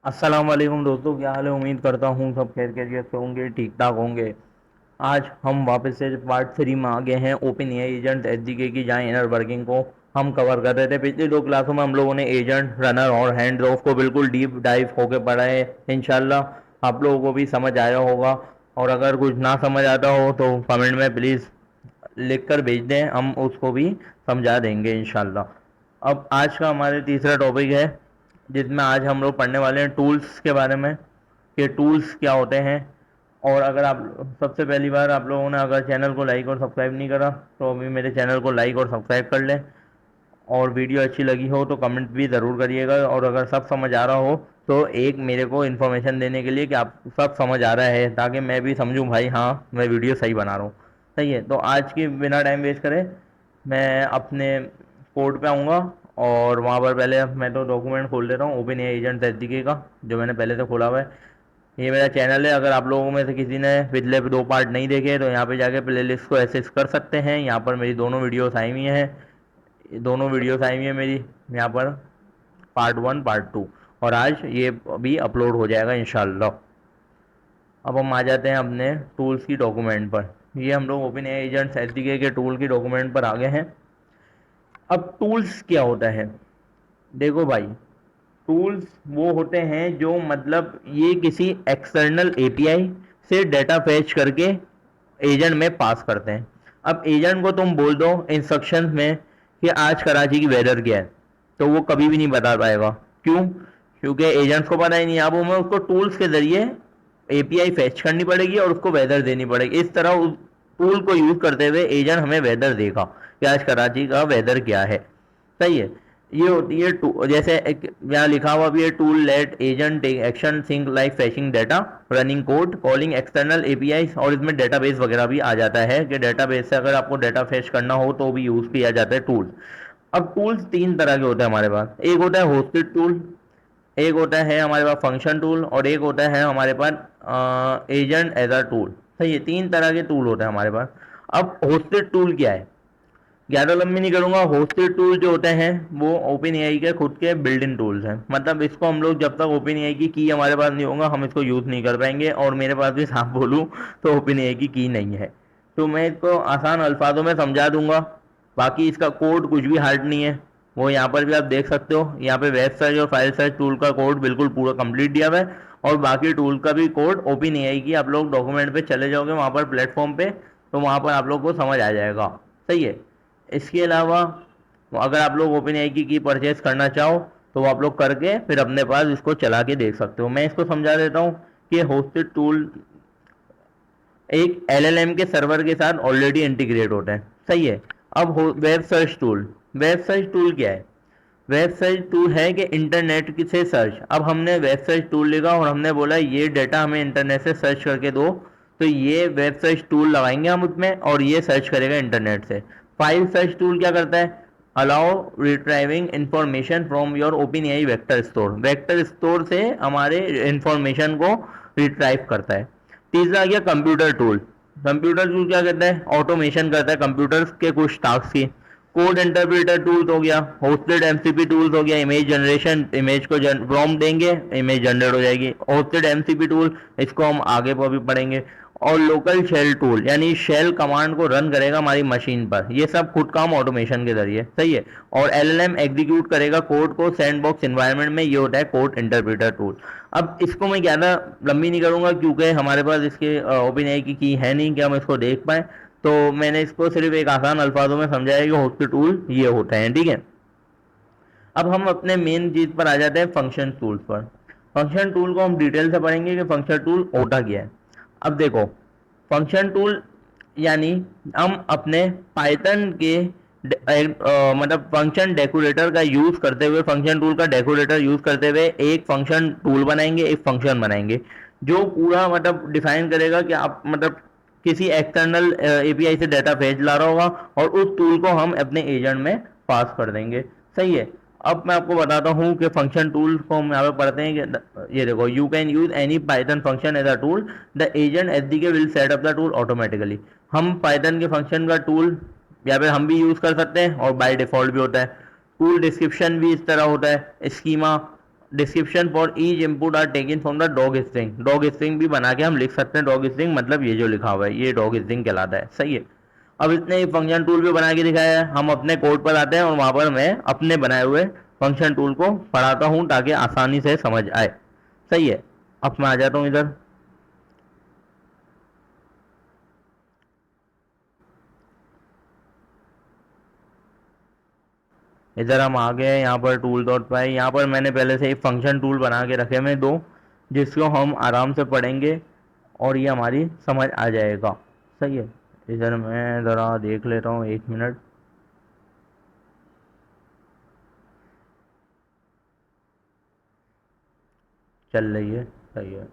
अस्सलाम वालेकुम दोस्तों, क्या हाल है। उम्मीद करता हूँ सब खैर खैरियत से होंगे, ठीक ठाक होंगे। आज हम वापस से पार्ट 3 में आ गए हैं ओपन एआई एजेंट एसडीके की, जहाँ इनर वर्किंग को हम कवर कर रहे थे। पिछली दो क्लासों में हम लोगों ने एजेंट, रनर और हैंड्स ऑफ को बिल्कुल डीप डाइव होकर पढ़ा है। इंशाल्लाह आप लोगों को भी समझ आया होगा, और अगर कुछ ना समझ आता हो तो कमेंट में प्लीज़ लिख कर भेज दें, हम उसको भी समझा देंगे इंशाल्लाह। अब आज का हमारे तीसरा टॉपिक है, जिसमें आज हम लोग पढ़ने वाले हैं टूल्स के बारे में, कि टूल्स क्या होते हैं। और अगर आप सबसे पहली बार आप लोगों ने अगर चैनल को लाइक और सब्सक्राइब नहीं करा तो अभी मेरे चैनल को लाइक और सब्सक्राइब कर लें। और वीडियो अच्छी लगी हो तो कमेंट भी ज़रूर करिएगा, और अगर सब समझ आ रहा हो तो एक मेरे को इन्फॉर्मेशन देने के लिए कि आप सब समझ आ रहा है, ताकि मैं भी समझूं भाई हाँ मैं वीडियो सही बना रहा हूँ। सही है, तो आज की बिना टाइम वेस्ट करे मैं अपने कोड पे आऊँगा। और वहाँ पर पहले मैं तो डॉक्यूमेंट खोल लेता हूँ ओपन एआई एजेंट एसडीके का, जो मैंने पहले से खोला हुआ है। ये मेरा चैनल है, अगर आप लोगों में से किसी ने पिछले दो पार्ट नहीं देखे तो यहाँ पे जाके प्लेलिस्ट को एक्सेस कर सकते हैं। यहाँ पर मेरी दोनों वीडियोस आई हुई हैं, दोनों वीडियोस आई हुई है मेरी यहाँ पर, पार्ट 1 पार्ट 2, और आज ये भी अपलोड हो जाएगा इंशाल्लाह। अब हम आ जाते हैं अपने टूल्स की डॉक्यूमेंट पर। ये हम लोग ओपन एआई एजेंट एसडीके के टूल की डॉक्यूमेंट पर आ गए हैं। अब टूल्स क्या होता है, देखो भाई, टूल्स वो होते हैं जो मतलब ये किसी एक्सटर्नल एपीआई से डेटा फेच करके एजेंट में पास करते हैं। अब एजेंट को तुम बोल दो इंस्ट्रक्शंस में कि आज कराची की वेदर क्या है, तो वो कभी भी नहीं बता पाएगा। क्यों? क्योंकि एजेंट्स को पता ही नहीं। अब हमें उसको टूल्स के जरिए एपीआई फेच करनी पड़ेगी और उसको वेदर देनी पड़ेगी। इस तरह उस टूल को यूज करते हुए एजेंट हमें वेदर देगा कि आज कराची का वेदर क्या है। सही है, ये होती है जैसे यहाँ लिखा हुआ भी है, tool let agent take action thing like fetching data, running code, calling external API, और इसमें डेटाबेस वगैरह भी आ जाता है कि डेटाबेस से अगर आपको डाटा फैच करना हो तो भी यूज किया जाता है टूल। अब टूल्स तीन तरह के होते हैं हमारे पास। एक होता है होस्टेड टूल, एक होता है हमारे पास फंक्शन टूल, और एक होता है हमारे पास एजेंट एज अ टूल। सही है, तीन तरह के टूल होते हैं हमारे पास। अब होस्टेड टूल क्या है, ज़्यादा लंबी नहीं करूंगा। होस्टेड टूल जो होते हैं वो ओपन एआई के खुद के बिल्ड इन टूल्स हैं। मतलब इसको हम लोग जब तक ओपन एआई की हमारे पास नहीं होगा हम इसको यूज़ नहीं कर पाएंगे, और मेरे पास भी साफ बोलूँ तो ओपन एआई की नहीं है। तो मैं इसको आसान अल्फाजों में समझा दूंगा। बाकी इसका कोड कुछ भी हार्ड नहीं है, वो यहाँ पर भी आप देख सकते हो। यहाँ पे वेब सर्च और फाइल सर्च टूल का कोड बिल्कुल पूरा कंप्लीट दिया हुआ है, और बाकी टूल का भी कोड ओपन एआई की आप लोग डॉक्यूमेंट पे चले जाओगे वहाँ पर प्लेटफॉर्म पे, तो वहाँ पर आप लोग को समझ आ जाएगा। सही है। इसके अलावा अगर आप लोग ओपन एआई की परचेज करना चाहो तो वो आप लोग करके फिर अपने पास इसको चला के देख सकते हो। मैं इसको समझा देता हूँ कि होस्टेड टूल एक एलएलएम के सर्वर के साथ ऑलरेडी इंटीग्रेट होता है। सही है। अब web search tool, web search tool क्या है? वेब सर्च टूल है कि इंटरनेट से सर्च। अब हमने वेब सर्च टूल लिखा और हमने बोला ये डेटा हमें इंटरनेट से सर्च करके दो, तो ये वेब सर्च टूल लगाएंगे हम उसमें, और ये सर्च करेगा इंटरनेट से। फाइल सर्च टूल क्या करता है? Allow retrieving information from your open AI vector store, vector store से हमारे इंफॉर्मेशन को रिट्राइव करता है। तीसरा आ गया कंप्यूटर टूल। कंप्यूटर टूल क्या करता है? ऑटोमेशन करता है कंप्यूटर के कुछ टास्क की। कोड इंटरप्रेटर टूल्स हो गया, होस्टेड एमसीपी टूल्स हो गया, इमेज जनरेशन, इमेज को प्रॉम्प्ट देंगे इमेज जनरेट हो जाएगी। होस्टेड एमसीपी टूल, इसको हम आगे पर भी पढ़ेंगे। और लोकल शेल टूल, यानी शेल कमांड को रन करेगा हमारी मशीन पर। ये सब खुद काम ऑटोमेशन के जरिए। सही है। और एलएलएम एग्जीक्यूट करेगा कोड को सैंडबॉक्स एनवायरनमेंट में। ये होता है कोड इंटरप्रेटर टूल। अब इसको मैं ज़्यादा लंबी नहीं करूंगा क्योंकि हमारे पास इसके ओपन एआई की है नहीं कि हम इसको देख पाए, तो मैंने इसको सिर्फ एक आसान अल्फाजों में समझाया कि होस्टेड टूल ये होते हैं। ठीक है। अब हम अपने मेन चीज पर आ जाते हैं, फंक्शन टूल्स पर। फंक्शन टूल को हम डिटेल से पढ़ेंगे कि फंक्शन टूल होता क्या है। अब देखो, फंक्शन टूल यानी हम अपने पाइथन के मतलब फंक्शन डेकोरेटर का यूज करते हुए, फंक्शन टूल का डेकोरेटर यूज करते हुए एक फंक्शन टूल बनाएंगे, एक फंक्शन बनाएंगे जो पूरा मतलब डिफाइन करेगा कि आप मतलब किसी एक्सटर्नल एपीआई से डाटा फेच ला रहा होगा, और उस टूल को हम अपने एजेंट में पास कर देंगे। सही है। अब मैं आपको बताता हूँ कि फंक्शन टूल को हम यहाँ पे पढ़ते हैं कि ये देखो, you can use any Python function as a tool, the agent SDK will set up the tool automatically. हम पाइथन के फंक्शन का टूल या फिर हम भी यूज कर सकते हैं, और बाय डिफॉल्ट भी होता है। टूल डिस्क्रिप्शन भी इस तरह होता है, schema description for each input are taken from the doc string. Doc string भी बना के हम लिख सकते हैं। डॉग स्ट्रिंग मतलब ये जो लिखा हुआ है ये डॉग स्ट्रिंग कहलाता है। सही है। अब इसने एक फंक्शन टूल भी बना के दिखाया है। हम अपने कोड पर आते हैं और वहां पर मैं अपने बनाए हुए फंक्शन टूल को पढ़ाता हूं ताकि आसानी से समझ आए। सही है। अब मैं आ जाता हूं इधर। इधर हम आ गए यहाँ पर टूल डॉट पाई। यहाँ पर मैंने पहले से एक फंक्शन टूल बना के रखे हैं दो, जिसको हम आराम से पढ़ेंगे और ये हमारी समझ आ जाएगा। सही है। इधर मैं ज़रा देख लेता हूँ, 1 मिनट। चल रही है। सही है।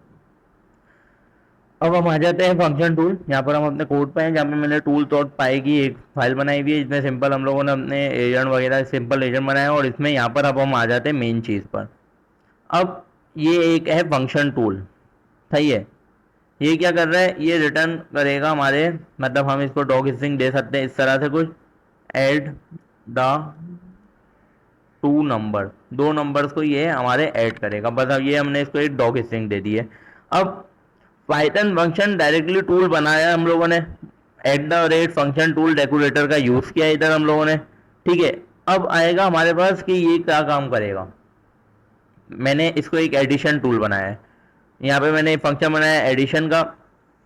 अब हम आ जाते हैं फंक्शन टूल। यहाँ पर हम अपने कोड पे हैं जहाँ पे मैंने टूल डॉट पाई की एक फाइल बनाई हुई है। इसमें सिंपल हम लोगों ने अपने एजेंट वगैरह सिंपल एजेंट बनाया है और इसमें यहाँ पर अब हम आ जाते हैं मेन चीज़ पर। अब ये एक है फंक्शन टूल। सही है। ये क्या कर रहा है, ये रिटर्न करेगा हमारे, मतलब हम इसको डॉग स्ट्रिंग दे सकते हैं इस तरह से कुछ, ऐड द टू नंबर, दो नंबर्स को ये हमारे ऐड करेगा। बस अब ये हमने इसको एक डॉग स्ट्रिंग दे दी है। अब पाइथन फंक्शन डायरेक्टली टूल बनाया हम लोगों ने, at the rate function tool decorator का यूज किया इधर हम लोगों ने। ठीक है। अब आएगा हमारे पास कि ये क्या काम करेगा। मैंने इसको एक एडिशन टूल बनाया है। यहाँ पे मैंने फंक्शन बनाया एडिशन का।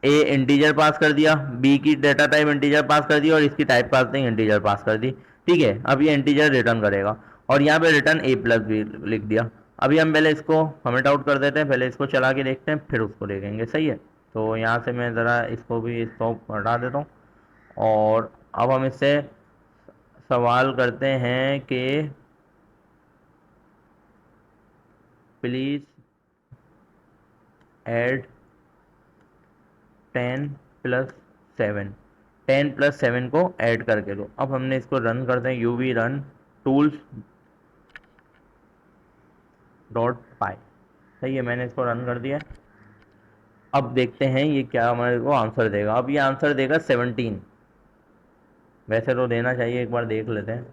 ए इंटीजर पास कर दिया, बी की डेटा टाइप इंटीजर पास कर दी और इसकी टाइप कास्टिंग इंटीजर पास कर दी। ठीक है। अब ये इंटीजर रिटर्न करेगा और यहाँ पे रिटर्न ए प्लस बी लिख दिया। अभी हम पहले इसको कमेंट आउट कर देते हैं, पहले इसको चला के देखते हैं फिर उसको देखेंगे। सही है। तो यहाँ से मैं ज़रा इसको भी स्टॉप हटा देता हूँ और अब हम इससे सवाल करते हैं कि प्लीज़ ऐड 10+7, 10+7 को ऐड करके दो। अब हमने इसको रन करते हैं, यूवी रन टूल्स डॉट पाई। सही है। मैंने इसको रन कर दिया। अब देखते हैं ये क्या हमारे को आंसर देगा। अब ये आंसर देगा 17। वैसे तो देना चाहिए, एक बार देख लेते हैं।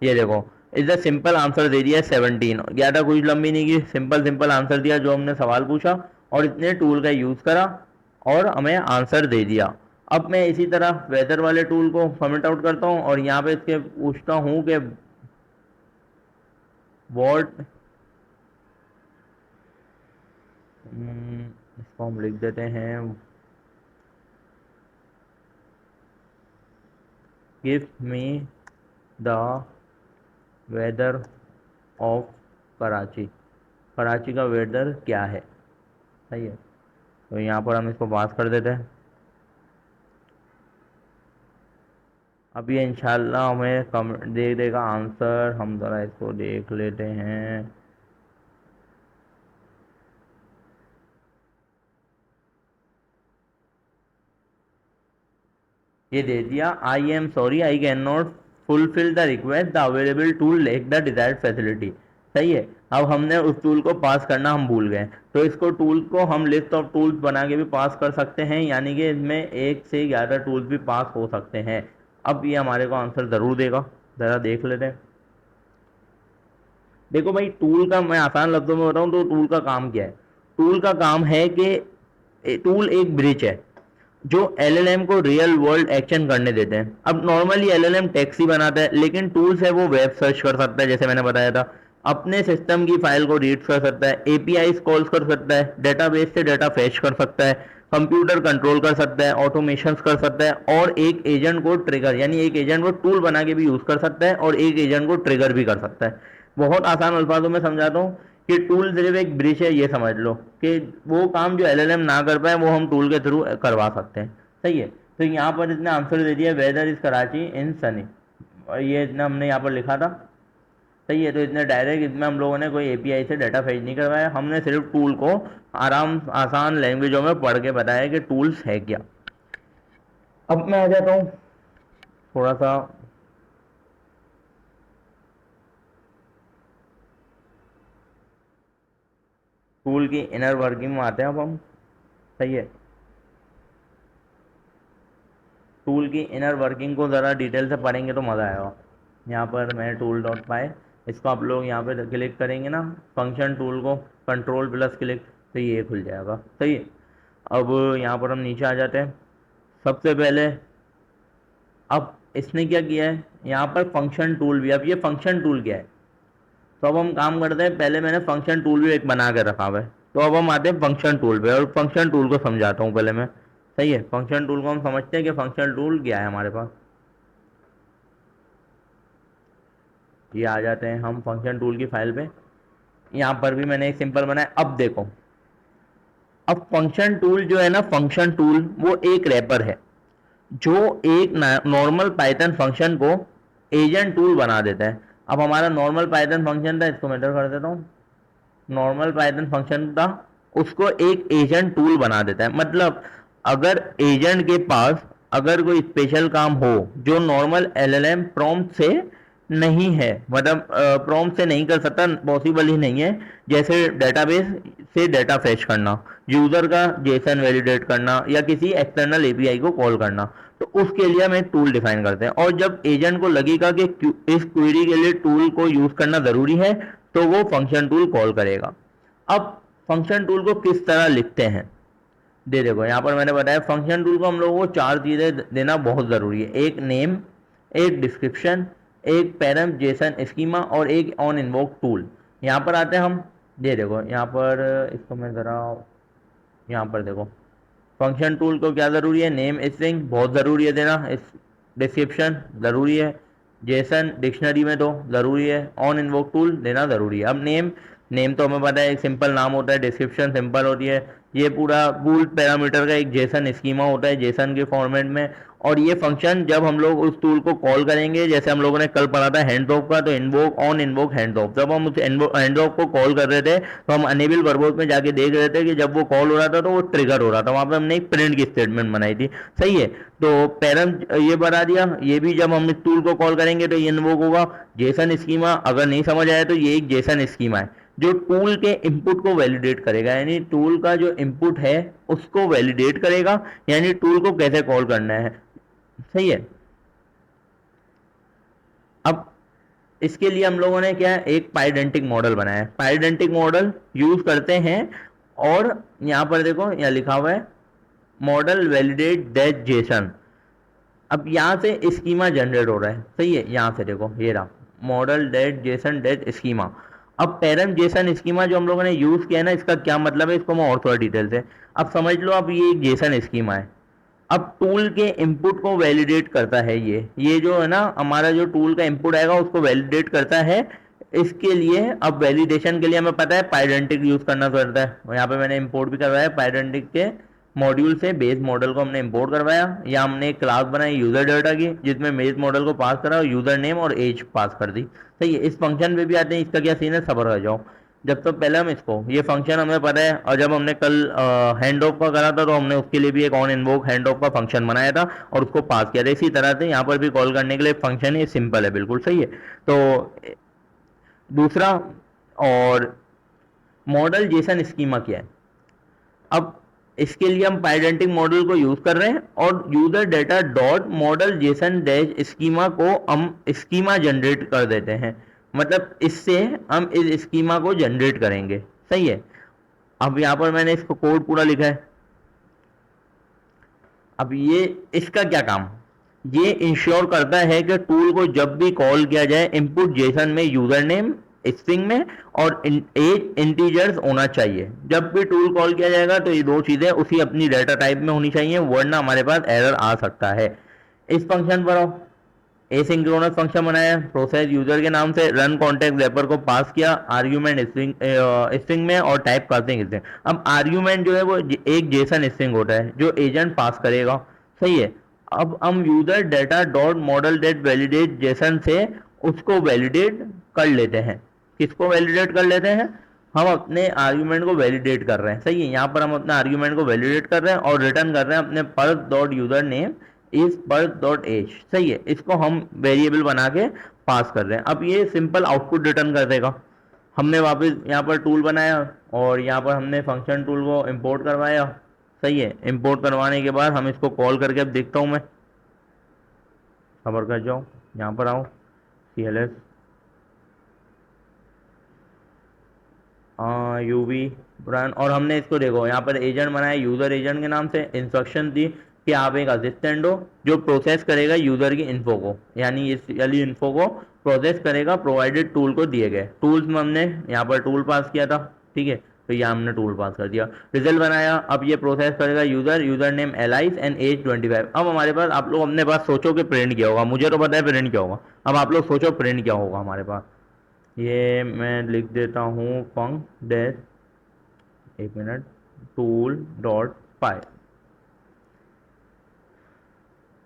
ये देखो, इज द सिंपल आंसर दे दिया 17। ज़्यादा कुछ लंबी नहीं की, सिंपल सिंपल आंसर दिया जो हमने सवाल पूछा और इतने टूल का यूज़ करा और हमें आंसर दे दिया। अब मैं इसी तरह वेदर वाले टूल को कमेंट आउट करता हूँ और यहाँ पे इसके पूछता हूँ कि वॉट, इसको हम लिख देते हैं give me the weather of Karachi. Karachi का वेदर क्या है। सही है। तो यहाँ पर हम इसको पास कर देते हैं। अब ये इंशाल्लाह हमें कम दे देगा आंसर। हम ज़रा इसको देख लेते हैं। ये दे दिया, I am sorry I can not fulfil the request, the available tool lake the desired facility. सही है। अब हमने उस टूल को पास करना हम भूल गए, तो इसको टूल को हम लिस्ट ऑफ टूल्स बना के भी पास कर सकते हैं, यानी कि इसमें 1 से 11 टूल्स भी पास हो सकते हैं। अब ये हमारे को आंसर ज़रूर देगा। ज़रा देख लेते हैं। देखो भाई, टूल का मैं आसान लफ्जों में बताऊं तो टूल का काम क्या है। टूल का काम है कि टूल एक ब्रिज है जो एलएलएम को रियल वर्ल्ड एक्शन करने देते हैं। अब नॉर्मली एलएलएम टेक्स्ट ही बनाता है, लेकिन टूल्स है वो वेब सर्च कर सकता है, जैसे मैंने बताया था, अपने सिस्टम की फाइल को रीड कर सकता है, एपीआई कॉल्स कर सकता है, डेटाबेस से डेटा फेच कर सकता है, कंप्यूटर कंट्रोल कर सकता है, ऑटोमेशन कर सकता है और एक एजेंट को ट्रिगर, यानी एक एजेंट को टूल बना के भी यूज कर सकता है और एक एजेंट को ट्रिगर भी कर सकता है। बहुत आसान अल्फाजों में समझाता हूँ कि टूल सिर्फ एक ब्रिज है, ये समझ लो कि वो काम जो एलएलएम ना कर पाए वो हम टूल के थ्रू करवा सकते हैं। सही है। तो यहाँ पर इसने आंसर दे दिया वेदर इज कराची इन सनी, और ये इतना हमने यहाँ पर लिखा था। सही है। तो इतने डायरेक्ट इसमें हम लोगों ने कोई एपीआई से डाटा फेच नहीं करवाया, हमने सिर्फ टूल को आराम आसान लैंग्वेजों में पढ़ के बताया कि टूल्स है क्या। अब मैं आ जाता हूँ थोड़ा सा टूल की इनर वर्किंग में आते हैं अब हम। सही है। टूल की इनर वर्किंग को ज़रा डिटेल से पढ़ेंगे तो मज़ा आएगा। यहाँ पर मैं टूल डॉट पाए इसको आप लोग यहाँ पे क्लिक करेंगे ना फंक्शन टूल को, कंट्रोल प्लस क्लिक, तो ये खुल जाएगा। सही है। अब यहाँ पर हम नीचे आ जाते हैं। सबसे पहले अब इसने क्या किया है, यहाँ पर फंक्शन टूल भी, अब ये फंक्शन टूल क्या है, तो अब हम काम करते हैं, पहले मैंने फंक्शन टूल भी एक बना के रखा हुआ है, तो अब हम आते हैं फंक्शन टूल पे और फंक्शन टूल को समझाता हूँ पहले मैं। सही है। फंक्शन टूल को हम समझते हैं कि फंक्शन टूल क्या है हमारे पास। ये आ जाते हैं हम फंक्शन टूल की फाइल पे। यहाँ पर भी मैंने एक सिंपल बनाया। अब देखो, अब फंक्शन टूल जो है ना, फंक्शन टूल वो एक रैपर है जो एक नॉर्मल पाइथन फंक्शन को एजेंट टूल बना देता है। अब हमारा नॉर्मल पाइथन फंक्शन था, इसको मेटर कर देता हूँ, नॉर्मल पाइथन फंक्शन था, उसको एक एजेंट टूल बना देता है। मतलब अगर एजेंट के पास अगर कोई स्पेशल काम हो जो नॉर्मल एलएलएम प्रॉम्प्ट से नहीं है, मतलब प्रॉम्प्ट से नहीं कर सकता, पॉसिबल ही नहीं है, जैसे डेटाबेस से डेटा फेच करना, यूजर का जेसन वैलिडेट करना या किसी एक्सटर्नल एपीआई को कॉल करना, तो उसके लिए हम एक टूल डिफाइन करते हैं। और जब एजेंट को लगेगा कि इस क्वेरी के लिए टूल को यूज करना जरूरी है, तो वो फंक्शन टूल कॉल करेगा। अब फंक्शन टूल को किस तरह लिखते हैं, दे देखो यहाँ पर मैंने बताया फंक्शन टूल को हम लोगों को चार चीज़ें देना बहुत ज़रूरी है। एक नेम, एक डिस्क्रिप्शन, एक पैरम जेसन स्कीमा और एक ऑन इन्वोक टूल। यहाँ पर आते हैं हम, दे देखो यहाँ पर, इसको मैं ज़रा यहाँ पर देखो, फंक्शन टूल को क्या ज़रूरी है, नेम स्ट्रिंग बहुत ज़रूरी है देना, इस डिस्क्रिप्शन ज़रूरी है, जेसन डिक्शनरी में तो ज़रूरी है, ऑन इन्वोक टूल देना ज़रूरी है। अब नेम, नेम तो हमें पता है एक सिंपल नाम होता है, डिस्क्रिप्शन सिंपल होती है, ये पूरा बूल पैरामीटर का एक जेसन स्कीमा होता है जेसन के फॉर्मेट में। और ये फंक्शन जब हम लोग उस टूल को कॉल करेंगे, जैसे हम लोगों ने कल पढ़ा था हैंड ऑफ का, तो invoke on invoke hand of, जब हम उस हैंड ऑफ को कॉल कर रहे थे तो हम अनेबल वर्बोस में जाके देख रहे थे कि जब वो कॉल हो रहा था तो वो ट्रिगर हो रहा था, वहां पे हमने एक प्रिंट की स्टेटमेंट बनाई थी। सही है। तो पैरम ये बता दिया, ये भी जब हम इस टूल को कॉल करेंगे तो ये इन्वोक होगा। जेसन स्कीमा अगर नहीं समझ आया तो ये एक जेसन स्कीमा है जो टूल के इनपुट को वैलिडेट करेगा, यानी टूल का जो इनपुट है उसको वैलिडेट करेगा, यानी टूल को कैसे कॉल करना है। सही है। अब इसके लिए हम लोगों ने क्या है, एक पाइडेंटिक मॉडल बनाया है, पाइडेंटिक मॉडल यूज करते हैं। और यहां पर देखो, यहाँ लिखा हुआ है मॉडल वैलिडेट दैट जेसन। अब यहां से स्कीमा जनरेट हो रहा है। सही है। यहां से देखो ये रहा model dot JSON dot schema. अब पैरम जेसन स्कीमा जो हम लोगों ने यूज किया है ना, इसका क्या मतलब है इसको मैं और थोड़ा डिटेल से, अब समझ लो। अब ये एक जेसन स्कीमा है, अब टूल के इनपुट को वैलिडेट करता है, ये जो है ना हमारा जो टूल का इनपुट आएगा उसको वैलिडेट करता है। इसके लिए अब वैलिडेशन के लिए हमें पता है पाइडेंटिक यूज करना पड़ता है, और यहाँ पे मैंने इंपोर्ट भी करवाया पाइडेंटिक के मॉड्यूल से बेस मॉडल को हमने इंपोर्ट करवाया, या हमने एक क्लास बनाई यूजर डाटा की जिसमें बेस मॉडल को पास करा और यूजर नेम और एज पास कर दी। सही है। इस फंक्शन पे भी आते हैं, इसका क्या सीन है सबर कर जाओ। जब तो पहले हम इसको, ये फंक्शन हमें पता है, और जब हमने कल हैंड ऑफ का करा था तो हमने उसके लिए भी एक ऑन इन्वोक हैंड ऑफ का फंक्शन बनाया था और उसको पास किया था। इसी तरह से यहाँ पर भी कॉल करने के लिए फंक्शन है, सिंपल है बिल्कुल। सही है। तो दूसरा, और मॉडल जेसन स्कीमा क्या है, अब इसके लिए हम पाइडेंटिक मॉडल को यूज कर रहे हैं और user data dot model Jason dash schema को हम स्कीमा जनरेट कर देते हैं, मतलब इससे हम इस स्कीमा को जनरेट करेंगे। सही है। अब यहां पर मैंने इसको कोड पूरा लिखा है। अब ये इसका क्या काम, ये इंश्योर करता है कि टूल को जब भी कॉल किया जाए इनपुट जेसन में यूजर नेम स्ट्रिंग में और एज इंटीजर्स होना चाहिए। जब भी टूल कॉल किया जाएगा तो ये दो चीजें उसी अपनी डेटा टाइप में होनी चाहिए, वरना हमारे पास एरर आ सकता है। इस फंक्शन पर आओ, एसिंक्रोनस फंक्शन बनाया, प्रोसेस यूजर के नाम से रन कॉन्टेक्ट रैपर को पास किया आर्ग्यूमेंट स्ट्रिंग स्ट्रिंग में और टाइप कास्टिंग स्ट्रिंग। अब आर्ग्यूमेंट जो है वो एक जेसन स्ट्रिंग होता है जो एजेंट पास करेगा। सही है। अब हम user data dot model dot validate JSON से उसको वैलिडेट कर लेते हैं। किसको वैलिडेट कर लेते हैं, हम अपने आर्ग्यूमेंट को वैलिडेट कर रहे हैं। सही है। यहाँ पर हम अपने आर्ग्यूमेंट को वैलिडेट कर रहे हैं और रिटर्न कर रहे हैं अपने parsed dot user name is parsed dot age. सही है। इसको हम वेरिएबल बना के पास कर रहे हैं। अब ये सिंपल आउटपुट रिटर्न कर देगा। हमने वापस यहाँ पर टूल बनाया और यहाँ पर हमने फंक्शन टूल को इंपोर्ट करवाया। सही है। इंपोर्ट करवाने के बाद हम इसको कॉल करके अब देखता हूँ मैं, खबर कर जाओ, यहाँ पर आओ, C L S UV run, और हमने इसको देखो यहाँ पर एजेंट बनाया यूजर एजेंट के नाम से, इंस्ट्रक्शन दी कि आप एक असिस्टेंट हो जो प्रोसेस करेगा यूजर की इन्फो को, यानी इस वाली इन्फो को प्रोसेस करेगा प्रोवाइडेड टूल को दिए गए टूल्स में। हमने यहाँ पर टूल पास किया था, ठीक है, तो यहाँ हमने टूल पास कर दिया, रिजल्ट बनाया। अब ये प्रोसेस करेगा user name Alice and age 25। अब हमारे पास, आप लोग अपने पास सोचो कि प्रिंट क्या होगा, मुझे तो पता है प्रिंट क्या होगा, अब आप लोग सोचो प्रिंट क्या होगा हमारे पास। ये मैं लिख देता हूँ फंक डैश, एक मिनट, टूल डॉट पाई।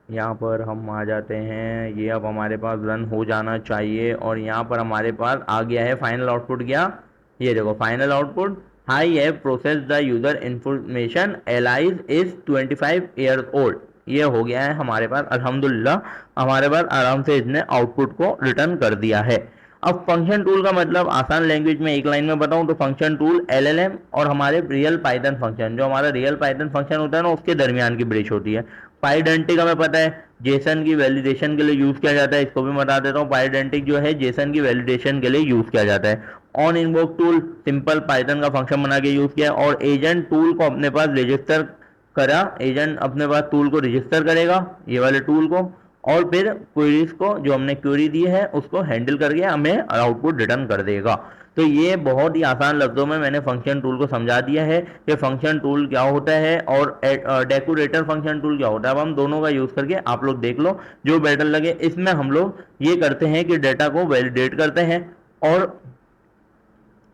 यहाँ पर हम आ जाते हैं, ये अब हमारे पास रन हो जाना चाहिए, और यहाँ पर हमारे पास आ गया है फाइनल आउटपुट। क्या, ये देखो final output, I have process the user information allies is 25 years old. ये हो गया है हमारे पास, अल्हम्दुलिल्लाह हमारे पास आराम से इसने आउटपुट को रिटर्न कर दिया है। अब फंक्शन टूल का मतलब आसान लैंग्वेज में एक लाइन में बताऊं तो फंक्शन टूल एलएलएम और हमारे रियल पाइथन फंक्शन, जो हमारा रियल पाइथन फंक्शन होता है ना, उसके दरमियान की ब्रिज होती है। पाइडेंटिक हमें पता है जेसन की वैलिडेशन के लिए यूज किया जाता है, इसको भी बता देता हूँ, पाइडेंटिक जो है जेसन की वैलिडेशन के लिए यूज किया जाता है। On invoke tool simple Python का फंक्शन बना के यूज किया, और एजेंट टूल को अपने पास रजिस्टर करा, एजेंट अपने पास टूल को रजिस्टर करेगा, ये वाले टूल को, और फिर क्वेरीज को, जो हमने क्वेरी दी है उसको हैंडल करके हमें आउटपुट रिटर्न कर देगा। तो ये बहुत ही आसान लफ्जों में मैंने फंक्शन टूल को समझा दिया है कि फंक्शन टूल क्या होता है और डेकोरेटर फंक्शन टूल क्या होता है। अब हम दोनों का यूज करके आप लोग देख लो जो बेटर लगे। इसमें हम लोग ये करते हैं कि डेटा को वैलिडेट करते हैं और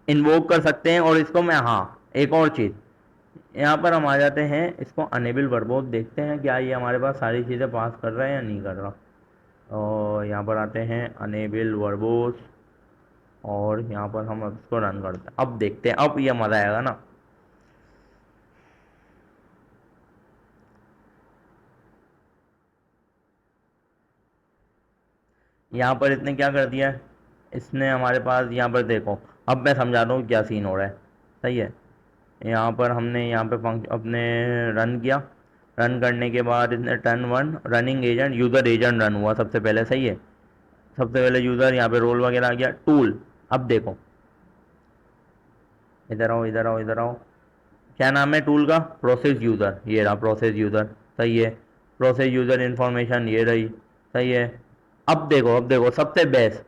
इन्वोक कर सकते हैं, और इसको मैं, हाँ एक और चीज़, यहाँ पर हम आ जाते हैं, इसको अनेबल वर्बोस देखते हैं क्या ये हमारे पास सारी चीज़ें पास कर रहा है या नहीं कर रहा। और यहाँ पर आते हैं अनेबल वर्बोस, और यहाँ पर हम अब इसको रन करते हैं। अब देखते हैं, अब ये मज़ा आएगा ना। यहाँ पर इसने क्या कर दिया है, इसने हमारे पास यहाँ पर देखो, अब मैं समझाता हूँ क्या सीन हो रहा है। सही है, यहाँ पर हमने यहाँ पे फंक्शन अपने रन किया, रन करने के बाद इसने turn one running agent user agent run हुआ सबसे पहले। सही है, सबसे पहले यूज़र, यहाँ पे रोल वगैरह आ गया, टूल। अब देखो, इधर आओ इधर आओ इधर आओ, क्या नाम है टूल का, प्रोसेस यूज़र, ये रहा प्रोसेस यूज़र। सही है, प्रोसेस यूज़र इन्फॉर्मेशन ये रही। सही है, अब देखो, अब देखो सबसे बेस्ट,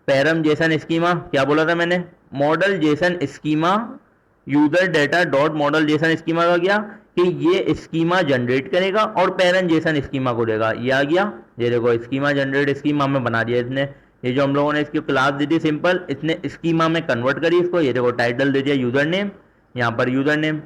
पैरम जेसन स्कीमा, क्या बोला था मैंने, model Jason schema user data dot model Jason schema का क्या, कि ये स्कीमा जनरेट करेगा और पैरम जेसन स्कीमा को देगा। ये आ गया, ये देखो स्कीमा जनरेट स्कीमा में बना दिया इसने। ये जो हम लोगों ने इसकी क्लास दी थी सिंपल, इसने स्कीमा में कन्वर्ट करी इसको। ये देखो टाइटल दे दिया यूजर नेम, यहाँ पर यूजर नेम,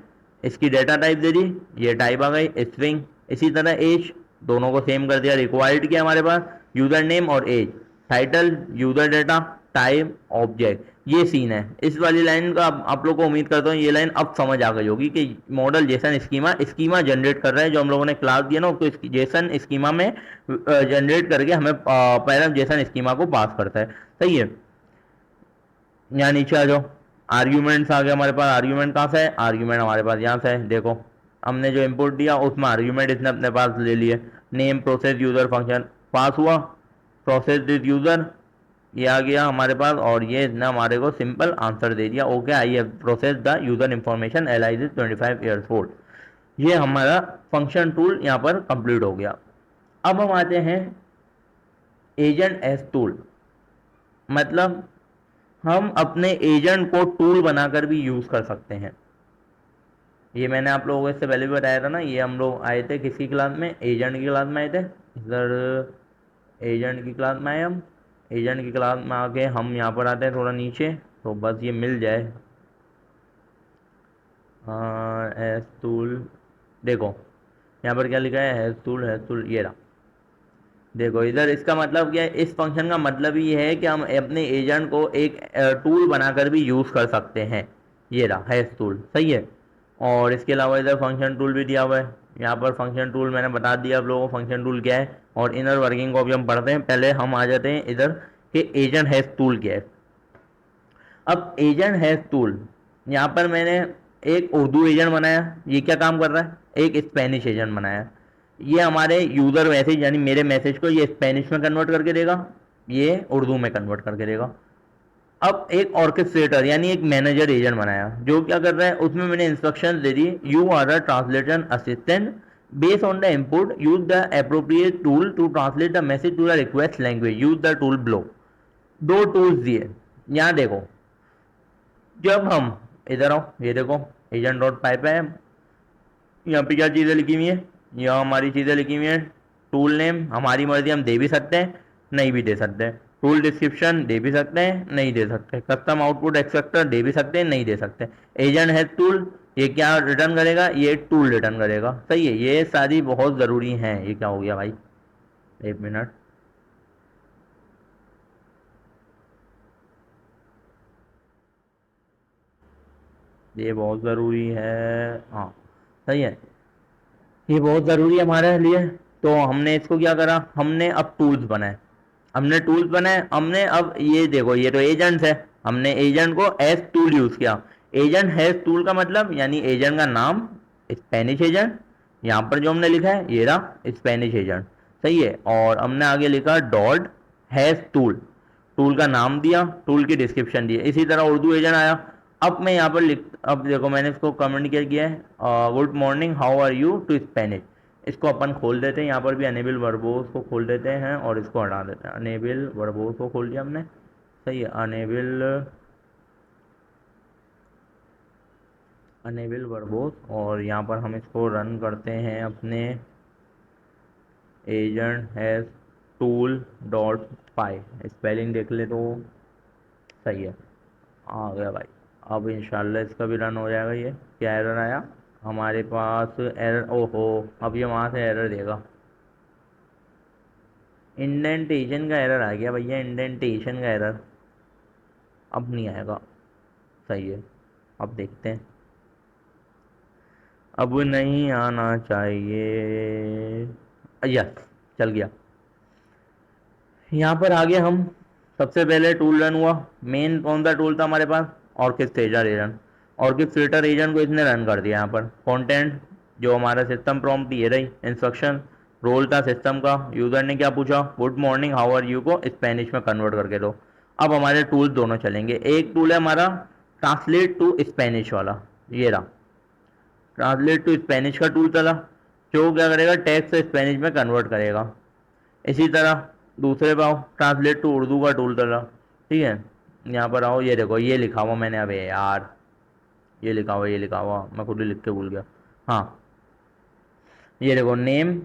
इसकी डेटा टाइप दे दी, ये टाइप आ गई स्ट्रिंग। इसी तरह एज, दोनों को सेम कर दिया, रिक्वायर्ड किया हमारे पास यूजर नेम और age, title user data type object. ये सीन है इस वाली लाइन का। आप लोग को उम्मीद करता हूँ ये लाइन अब समझ आ गई होगी कि model Jason schema schema generate कर रहा है, जो हम लोगों ने क्लास दिया ना उसको जेसन स्कीमा में जनरेट करके हमें पैरम जेसन स्कीमा को पास करता है। सही है, यहाँ नीचे आ जाओ, आर्ग्यूमेंट्स आ गए हमारे पास। आर्ग्यूमेंट कहाँ से है, आर्ग्यूमेंट हमारे पास यहाँ से है। देखो हमने जो इनपुट दिया उसमें आर्ग्यूमेंट इसने अपने पास ले लिए। नेम प्रोसेस यूजर फंक्शन पास हुआ, प्रोसेस दिस यूजर ये आ गया हमारे पास, और ये इसने हमारे को सिंपल आंसर दे दिया, okay I have process the user information allies is 25 years old. ये हमारा फंक्शन टूल यहाँ पर कंप्लीट हो गया। अब हम आते हैं एजेंट एस टूल, मतलब हम अपने एजेंट को टूल बनाकर भी यूज कर सकते हैं। ये मैंने आप लोगों को इससे पहले भी बताया था ना, ये हम लोग आए थे किसकी क्लास में, एजेंट की क्लास में आए थे। इधर एजेंट की क्लास में आए हम, एजेंट की क्लास में आके हम यहाँ पर आते हैं थोड़ा नीचे, तो बस ये मिल जाए एस टूल। देखो यहाँ पर क्या लिखा है, हैश टूल ये रहा। देखो इधर इसका मतलब क्या है, इस फंक्शन का मतलब ये है कि हम अपने एजेंट को एक टूल बनाकर भी यूज़ कर सकते हैं। ये रहा हैश टूल। सही है, और इसके अलावा इधर फंक्शन टूल भी दिया हुआ है। यहाँ पर फंक्शन टूल मैंने बता दिया आप लोगों को फंक्शन टूल क्या है, और इनर वर्किंग को अभी हम पढ़ते हैं। पहले हम आ जाते हैं इधर कि एजेंट हैश टूल क्या है। अब एजेंट हैश टूल, यहाँ पर मैंने एक उर्दू एजेंट बनाया, ये क्या काम कर रहा है, एक स्पेनिश एजेंट बनाया। ये हमारे यूज़र मैसेज यानी मेरे मैसेज को ये स्पेनिश में कन्वर्ट करके देगा, ये उर्दू में कन्वर्ट करके देगा। अब एक ऑर्केस्ट्रेटर यानी एक मैनेजर एजेंट बनाया जो क्या कर रहा है, उसमें मैंने इंस्ट्रक्शन दे दी, you are a translation assistant, based on the input use the appropriate tool to translate the message to the request language, use the tool below. दो टूल्स दिए, यहाँ देखो, जब हम इधर आओ, ये देखो एजेंट डॉट पाइप है, यहाँ पे क्या चीज़ें लिखी हुई है, यहाँ हमारी चीज़ें लिखी हुई हैं। टूल नेम हमारी मर्जी हम दे भी सकते हैं, नहीं भी दे सकते हैं। टूल डिस्क्रिप्शन दे भी सकते हैं, नहीं दे सकते। कस्टम आउटपुट एक्सपेक्टर दे भी सकते हैं, नहीं दे सकते। एजेंट है टूल, ये क्या रिटर्न करेगा, ये टूल रिटर्न करेगा। सही है, ये सारी बहुत ज़रूरी हैं। ये क्या हो गया भाई, एक मिनट, ये बहुत ज़रूरी है, हाँ सही है, ये बहुत ज़रूरी है हमारे लिए। तो हमने इसको क्या करा, हमने अब टूल्स बनाए, हमने अब ये देखो, ये तो एजेंट्स है, हमने एजेंट को एज टूल यूज़ किया। एजेंट हैज टूल का मतलब यानी एजेंट का नाम स्पेनिश एजेंट, यहाँ पर जो हमने लिखा है ये रहा स्पेनिश एजेंट, सही है। और हमने आगे लिखा डॉट हैज टूल, टूल का नाम दिया, टूल की डिस्क्रिप्शन दी। इसी तरह उर्दू एजेंट आया। अब मैं यहाँ पर लिख, अब देखो मैंने इसको कमेंट किया है, good morning how are you to Spanish. इसको अपन खोल देते हैं, यहाँ पर भी अनेबल वर्बोस को खोल देते हैं और इसको हटा देते हैं। अनेबल वर्बोस को खोल दिया हमने, सही है। अनेबल अनेबल वर्बोस, और यहाँ पर हम इसको रन करते हैं अपने agent has tool dot pi, spelling देख ले तो सही है, आ गया भाई। अब इंशाल्लाह इसका भी रन हो जाएगा। ये क्या एरर आया हमारे पास, एरर, ओहो, अब ये वहाँ से एरर देगा, इंडेंटेशन का एरर आ गया भैया, इंडेंटेशन का एरर अब नहीं आएगा, सही है। अब देखते हैं, अब नहीं आना चाहिए, यस चल गया। यहाँ पर आगे हम सबसे पहले टूल रन हुआ, मेन कौन सा टूल था हमारे पास, ऑर्केस्ट्रेटर एजेंट। ऑर्केस्ट्रेटर एजेंट को इसने रन कर दिया। यहाँ पर कंटेंट जो हमारा सिस्टम प्रॉम्प्ट ये रही, इंस्ट्रक्शन रोल था सिस्टम का, यूज़र ने क्या पूछा, good morning how are you को स्पेनिश में कन्वर्ट करके दो। अब हमारे टूल दोनों चलेंगे, एक टूल है हमारा ट्रांसलेट टू स्पेनिश वाला, ये रहा ट्रांसलेट टू स्पेनिश का टूल चला, जो क्या करेगा टेक्स्ट से स्पेनिश में कन्वर्ट करेगा। इसी तरह दूसरे पे आओ, ट्रांसलेट टू उर्दू का टूल चला, ठीक है। यहाँ पर आओ, ये देखो ये लिखा हुआ मैंने, अबे यार ये लिखा हुआ, ये लिखा हुआ मैं खुद ही लिख के भूल गया, हाँ ये देखो नेम,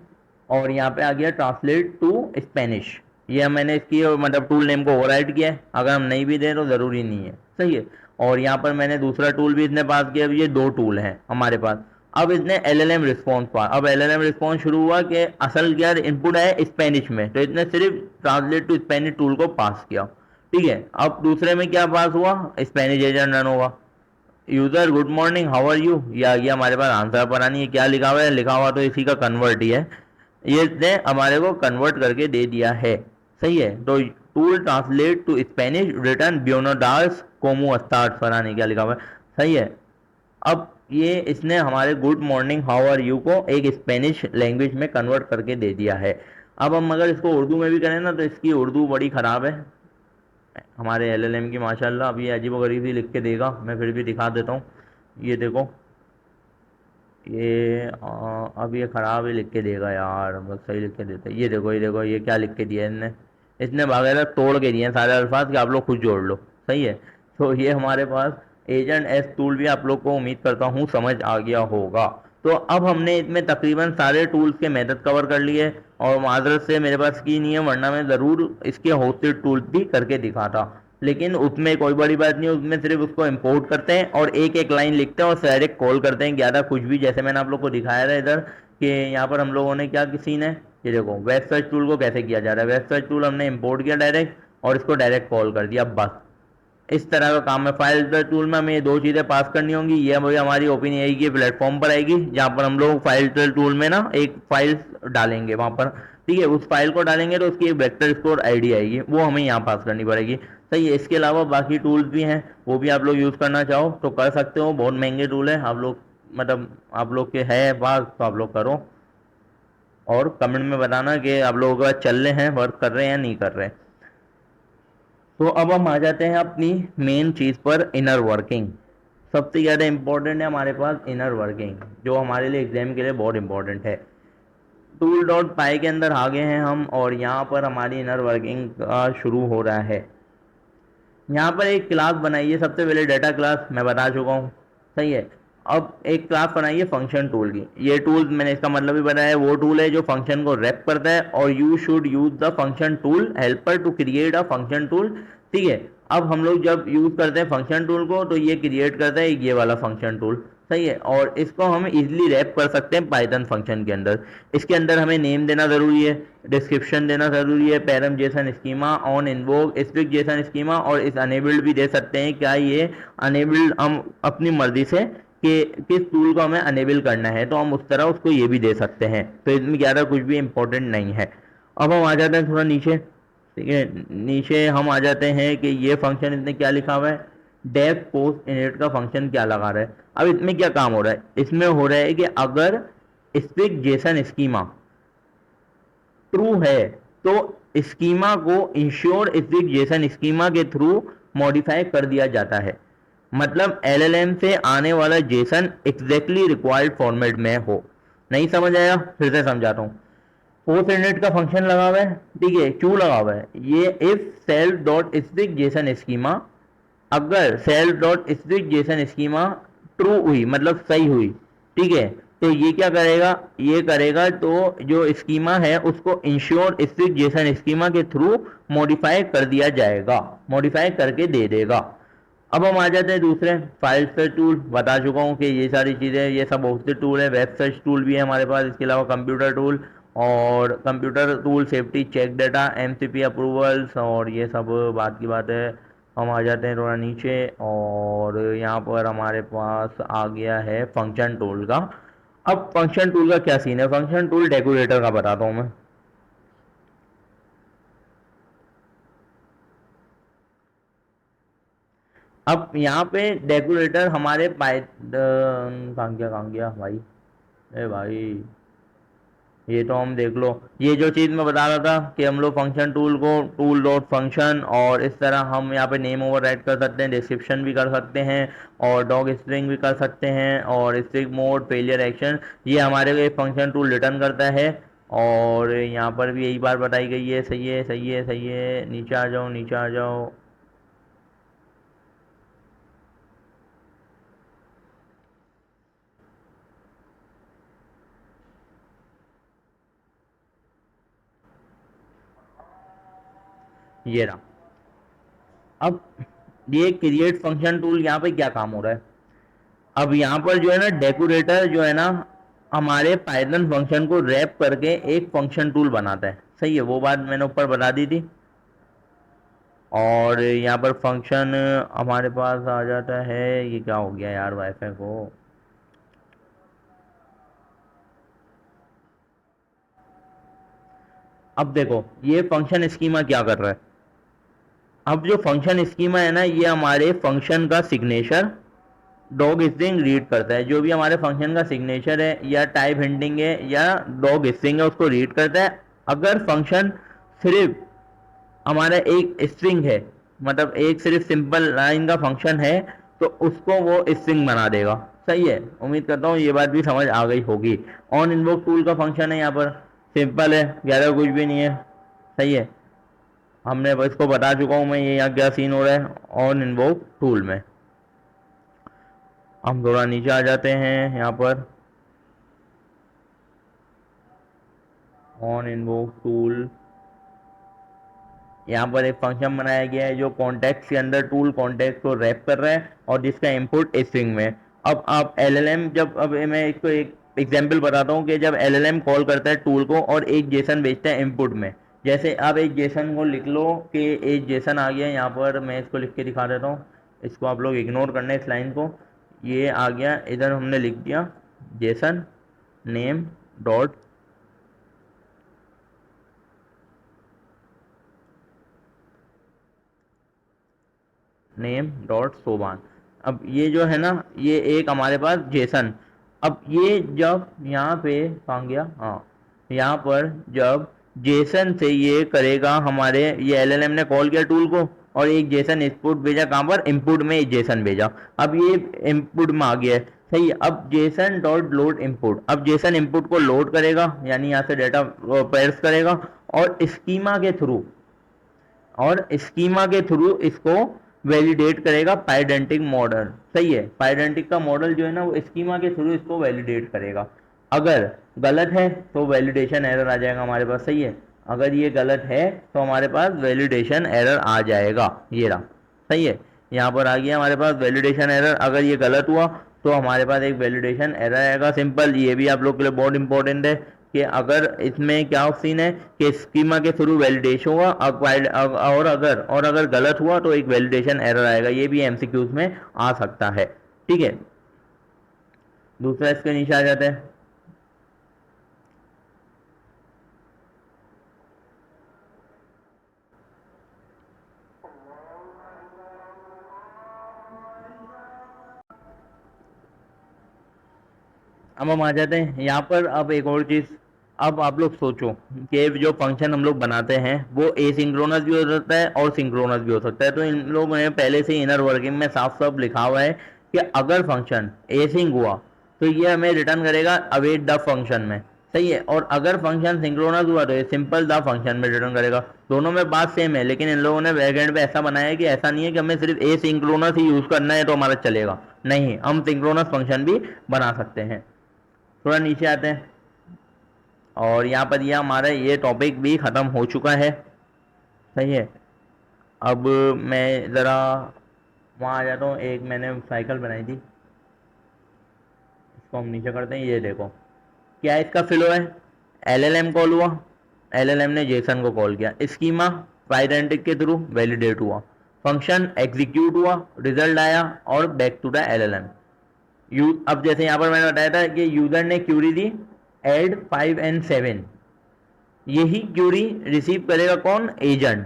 और यहाँ पे आ गया ट्रांसलेट टू स्पेनिश। ये मैंने इसकी मतलब टूल नेम को ओवरराइट किया है, अगर हम नहीं भी दें तो ज़रूरी नहीं है, सही है। और यहाँ पर मैंने दूसरा टूल भी इसने पास किया। अब ये दो टूल हैं हमारे पास। अब इसने एलएलएम रिस्पॉन्स पास, अब एलएलएम रिस्पॉन्स शुरू हुआ कि असल क्या इनपुट है स्पेनिश में, तो इसने सिर्फ ट्रांसलेट टू स्पेनिश टूल को पास किया, ठीक है। अब दूसरे में क्या पास हुआ, स्पेनिश एजेंट रन होगा, user good morning how are you, ये आ गया हमारे पास आंसर, पता नहीं है क्या लिखा हुआ है, लिखा हुआ तो इसी का कन्वर्ट ही है, ये इसने हमारे को कन्वर्ट करके दे दिया है, सही है। तो tool translate to Spanish return ब्यूनोडार्स कोमो अस्टार्ट, पता नहीं क्या लिखा हुआ है, सही है। अब ये इसने हमारे good morning how are you को एक स्पेनिश लैंग्वेज में कन्वर्ट करके दे दिया है। अब हम अगर इसको उर्दू में भी करें ना, तो इसकी उर्दू बड़ी ख़राब है हमारे एलएलएम की, माशाल्लाह। अब ये अजीबोगरीब ही लिख के देगा, मैं फिर भी दिखा देता हूँ, ये देखो ये अब ये ख़राब ही लिख के देगा यार, बस सही लिख के देता है। ये देखो, ये देखो ये क्या लिख के दिया है इसने, इसने बाकायदा तोड़ के दिए हैं सारे अल्फाज कि आप लोग खुद जोड़ लो, सही है। तो ये हमारे पास एजेंट एस टूल भी आप लोग को उम्मीद करता हूँ समझ आ गया होगा। तो अब हमने इसमें तकरीबन सारे टूल्स के मेथड कवर कर लिए, और माजरत से मेरे पास की नहीं है, वरना मैं ज़रूर इसके होस्टेड टूल्स भी करके दिखाता, लेकिन उसमें कोई बड़ी बात नहीं है। उसमें सिर्फ उसको इंपोर्ट करते हैं और एक एक लाइन लिखते हैं और डायरेक्ट कॉल करते हैं, ज़्यादा कुछ भी, जैसे मैंने आप लोग को दिखाया था इधर कि यहाँ पर हम लोगों ने क्या किसी ने, ये देखो वेब सर्च टूल को कैसे किया जा रहा है, वेब सर्च टूल हमने इंपोर्ट किया डायरेक्ट और इसको डायरेक्ट कॉल कर दिया, बस इस तरह का काम है। फाइल टूल में हमें ये दो चीज़ें पास करनी होंगी, ये मुझे हमारी ओपन एआई के प्लेटफॉर्म पर आएगी, जहाँ पर हम लोग फाइल टूल में ना एक फाइल डालेंगे वहाँ पर, ठीक है। उस फाइल को डालेंगे तो उसकी एक वेक्टर स्टोर आईडी आएगी, वो हमें यहाँ पास करनी पड़ेगी, सही है। इसके अलावा बाकी टूल्स भी हैं, वो भी आप लोग यूज़ करना चाहो तो कर सकते हो, बहुत महंगे टूल है, आप लोग मतलब आप लोग के है पास तो आप लोग करो, और कमेंट में बताना कि आप लोगों के पास चल रहे हैं, वर्क कर रहे हैं या नहीं कर रहे हैं। तो अब हम आ जाते हैं अपनी मेन चीज़ पर, इनर वर्किंग। सबसे ज़्यादा इम्पोर्टेंट है हमारे पास इनर वर्किंग, जो हमारे लिए एग्जाम के लिए बहुत इंपॉर्टेंट है। टूल डॉट पाई के अंदर आ गए हैं हम, और यहाँ पर हमारी इनर वर्किंग का शुरू हो रहा है। यहाँ पर एक क्लास बनाइए, सबसे पहले डाटा क्लास मैं बता चुका हूँ, सही है। अब एक क्लास बनाइए फंक्शन टूल की। ये टूल मैंने इसका मतलब भी बताया, वो टूल है जो फंक्शन को रैप करता है, और you should use the function tool helper to create a function tool. ठीक है। अब हम लोग जब यूज करते हैं फंक्शन टूल को, तो ये क्रिएट करता है ये वाला फंक्शन टूल, सही है। और इसको हम इजीली रैप कर सकते हैं पाइथन फंक्शन के अंदर। इसके अंदर हमें नेम देना ज़रूरी है, डिस्क्रिप्शन देना ज़रूरी है, param JSON schema, on invoke strict JSON schema, और इस अनेबल्ड भी दे सकते हैं। क्या ये अनेबल्ड हम अपनी मर्जी से कि किस टूल को हमें अनेबल करना है, तो हम उस तरह उसको ये भी दे सकते हैं। तो इसमें ज़्यादा कुछ भी इंपॉर्टेंट नहीं है। अब हम आ जाते हैं थोड़ा नीचे, ठीक है। नीचे हम आ जाते हैं कि ये फंक्शन इसने क्या लिखा हुआ है, डेफ पोस्ट इनिट का फंक्शन क्या लगा रहा है। अब इसमें क्या काम हो रहा है, इसमें हो रहा है कि अगर स्ट्रिक्ट जेसन स्कीमा ट्रू है, तो स्कीमा को इंश्योर स्ट्रिक्ट जेसन स्कीमा के थ्रू मॉडिफाई कर दिया जाता है। मतलब एलएलएम से आने वाला जेसन एग्जैक्टली रिक्वायर्ड फॉर्मेट में हो। नहीं समझ आया, फिर से समझाता हूँ। पोस्ट इनिट का फंक्शन लगा हुआ है, ठीक है, क्यों लगा हुआ है, ये if self dot strict JSON schema, अगर self dot strict JSON schema true हुई, मतलब सही हुई, ठीक है, तो ये क्या करेगा, ये करेगा तो जो स्कीमा है उसको इंश्योर स्ट्रिक्ट जेसन स्कीमा के थ्रू मॉडिफाई कर दिया जाएगा, मॉडिफाई करके दे देगा। अब हम आ जाते हैं दूसरे फाइल सर्च टूल। बता चुका हूँ कि ये सारी चीज़ें, ये सब बहुत से टूल है। वेब सर्च टूल भी है हमारे पास, इसके अलावा कंप्यूटर टूल, और computer tool safety check data MCP approvals, और ये सब बात की बात है। हम आ जाते हैं थोड़ा नीचे, और यहाँ पर हमारे पास आ गया है फंक्शन टूल का। अब फंक्शन टूल का क्या सीन है, फंक्शन टूल डेकोरेटर का बताता हूँ मैं। अब यहाँ पे डेकोरेटर हमारे कहाँ गया भाई, ए भाई, ये तो हम देख लो, ये जो चीज़ मैं बता रहा था कि हम लोग फंक्शन टूल को टूल डॉट फंक्शन, और इस तरह हम यहाँ पे नेम ओवर राइट कर सकते हैं, डिस्क्रिप्शन भी कर सकते हैं, और डॉग स्ट्रिंग भी कर सकते हैं, और स्ट्रिंग मोड फेलियर एक्शन, ये हमारे लिए फंक्शन टूल रिटर्न करता है। और यहाँ पर भी यही बात बताई गई है, सही है सही है सही है। नीचे आ जाओ नीचे आ जाओ। ये रहा। अब ये क्रिएट फंक्शन टूल यहाँ पे क्या काम हो रहा है, अब यहाँ पर जो है ना डेकोरेटर जो है ना हमारे पाइथन फंक्शन को रैप करके एक फंक्शन टूल बनाता है, सही है, वो बात मैंने ऊपर बता दी थी। और यहाँ पर फंक्शन हमारे पास आ जाता है, ये क्या हो गया यार वाईफाई को। अब देखो ये फंक्शन स्कीमा क्या कर रहा है। अब जो फंक्शन स्कीमा है ना, ये हमारे फंक्शन का सिग्नेचर डॉग स्ट्रिंग रीड करता है। जो भी हमारे फंक्शन का सिग्नेचर है, या टाइप हिंटिंग है, या डॉग स्ट्रिंग है, उसको रीड करता है। अगर फंक्शन सिर्फ हमारा एक स्ट्रिंग है, मतलब एक सिर्फ सिंपल लाइन का फंक्शन है, तो उसको वो स्ट्रिंग बना देगा, सही है। उम्मीद करता हूँ ये बात भी समझ आ गई होगी। ऑन इन्वोक टूल का फंक्शन है यहाँ पर, सिंपल है, ज़्यादा कुछ भी नहीं है, सही है। हमने इसको बता चुका हूँ मैं, ये यहाँ क्या सीन हो रहा है ऑन इन्वोक टूल में। हम थोड़ा नीचे आ जाते हैं यहाँ पर, ऑन इन्वोक टूल, यहाँ पर एक फंक्शन बनाया गया है जो कॉन्टेक्स्ट के अंदर टूल कॉन्टेक्स्ट को रैप कर रहा है, और जिसका इनपुट स्ट्रिंग में। अब आप एलएलएम जब, अब मैं इसको एक एग्जांपल बताता हूँ कि जब एलएलएम कॉल करता है टूल को और एक जेसन भेजता है इनपुट में। जैसे आप एक जेसन को लिख लो कि एक जेसन आ गया, यहाँ पर मैं इसको लिख के दिखा देता हूँ, इसको आप लोग इग्नोर करना है इस लाइन को। ये आ गया, इधर हमने लिख दिया Jason name dot name dot Soban. अब ये जो है ना, ये एक हमारे पास जेसन। अब ये जब यहाँ पे कहाँ गया, हाँ, यहाँ पर जब जेसन से ये करेगा हमारे, ये एलएलएम ने कॉल किया टूल को, और एक जेसन इनपुट भेजा, कहाँ पर, इनपुट में जेसन भेजा। अब ये इनपुट में आ गया है, सही है। अब जेसन डॉट लोड इनपुट, अब जेसन इनपुट को लोड करेगा, यानी यहाँ से डेटा पेयर्स करेगा, और स्कीमा के थ्रू, इसको वैलिडेट करेगा पाइडेंटिक मॉडल, सही है। पाइडेंटिक का मॉडल जो है ना, वो स्कीमा के थ्रू इसको वैलिडेट करेगा। अगर गलत है तो वैलिडेशन एरर आ जाएगा हमारे पास, सही है। अगर ये गलत है तो हमारे पास वैलिडेशन एरर आ जाएगा, ये रहा, सही है। यहाँ पर आ गया हमारे पास वैलिडेशन एरर। अगर ये गलत हुआ तो हमारे पास एक वैलिडेशन एरर आएगा, सिंपल। ये भी आप लोग के लिए बहुत इंपॉर्टेंट है कि अगर इसमें क्या सीन है कि स्कीमा के थ्रू वैलिडेशन हुआ, और अगर गलत हुआ तो एक वैलिडेशन एरर आएगा। ये भी एमसीक्यूज में आ सकता है, ठीक है। दूसरा इसके नीचे आ जाते हैं। अब हम आ जाते हैं यहाँ पर। अब एक और चीज़, अब आप लोग सोचो कि जो फंक्शन हम लोग बनाते हैं वो एसिंक्रोनस भी हो सकता है और सिंक्रोनस भी हो सकता है। तो इन लोगों ने पहले से इनर वर्किंग में साफ साफ लिखा हुआ है कि अगर फंक्शन एसिंक हुआ तो ये हमें रिटर्न करेगा अवेट द फंक्शन में, सही है। और अगर फंक्शन सिंक्रोनस हुआ तो ये सिंपल द फंक्शन में रिटर्न करेगा। दोनों में बात सेम है, लेकिन इन लोगों ने बैकएंड पे ऐसा बनाया है कि ऐसा नहीं है कि हमें सिर्फ एसिंक्रोनस ही यूज करना है तो हमारा चलेगा, नहीं, हम सिंक्रोनस फंक्शन भी बना सकते हैं। थोड़ा नीचे आते हैं, और यहाँ पर यह हमारा ये टॉपिक भी ख़त्म हो चुका है, सही है। अब मैं ज़रा वहाँ आ जाता हूँ। एक मैंने साइकिल बनाई थी, इसको हम नीचे करते हैं। ये देखो क्या इसका फ्लो है, एलएलएम कॉल हुआ, एलएलएम ने जेसन को कॉल किया, स्कीमा पाइडेंटिक के थ्रू वैलिडेट हुआ, फंक्शन एग्जीक्यूट हुआ, रिजल्ट आया, और बैक टू द एलएलएम। अब जैसे यहाँ पर मैंने बताया था कि यूजर ने क्यूरी दी एड 5 and 7, यही क्यूरी रिसीव करेगा कौन, एजेंट।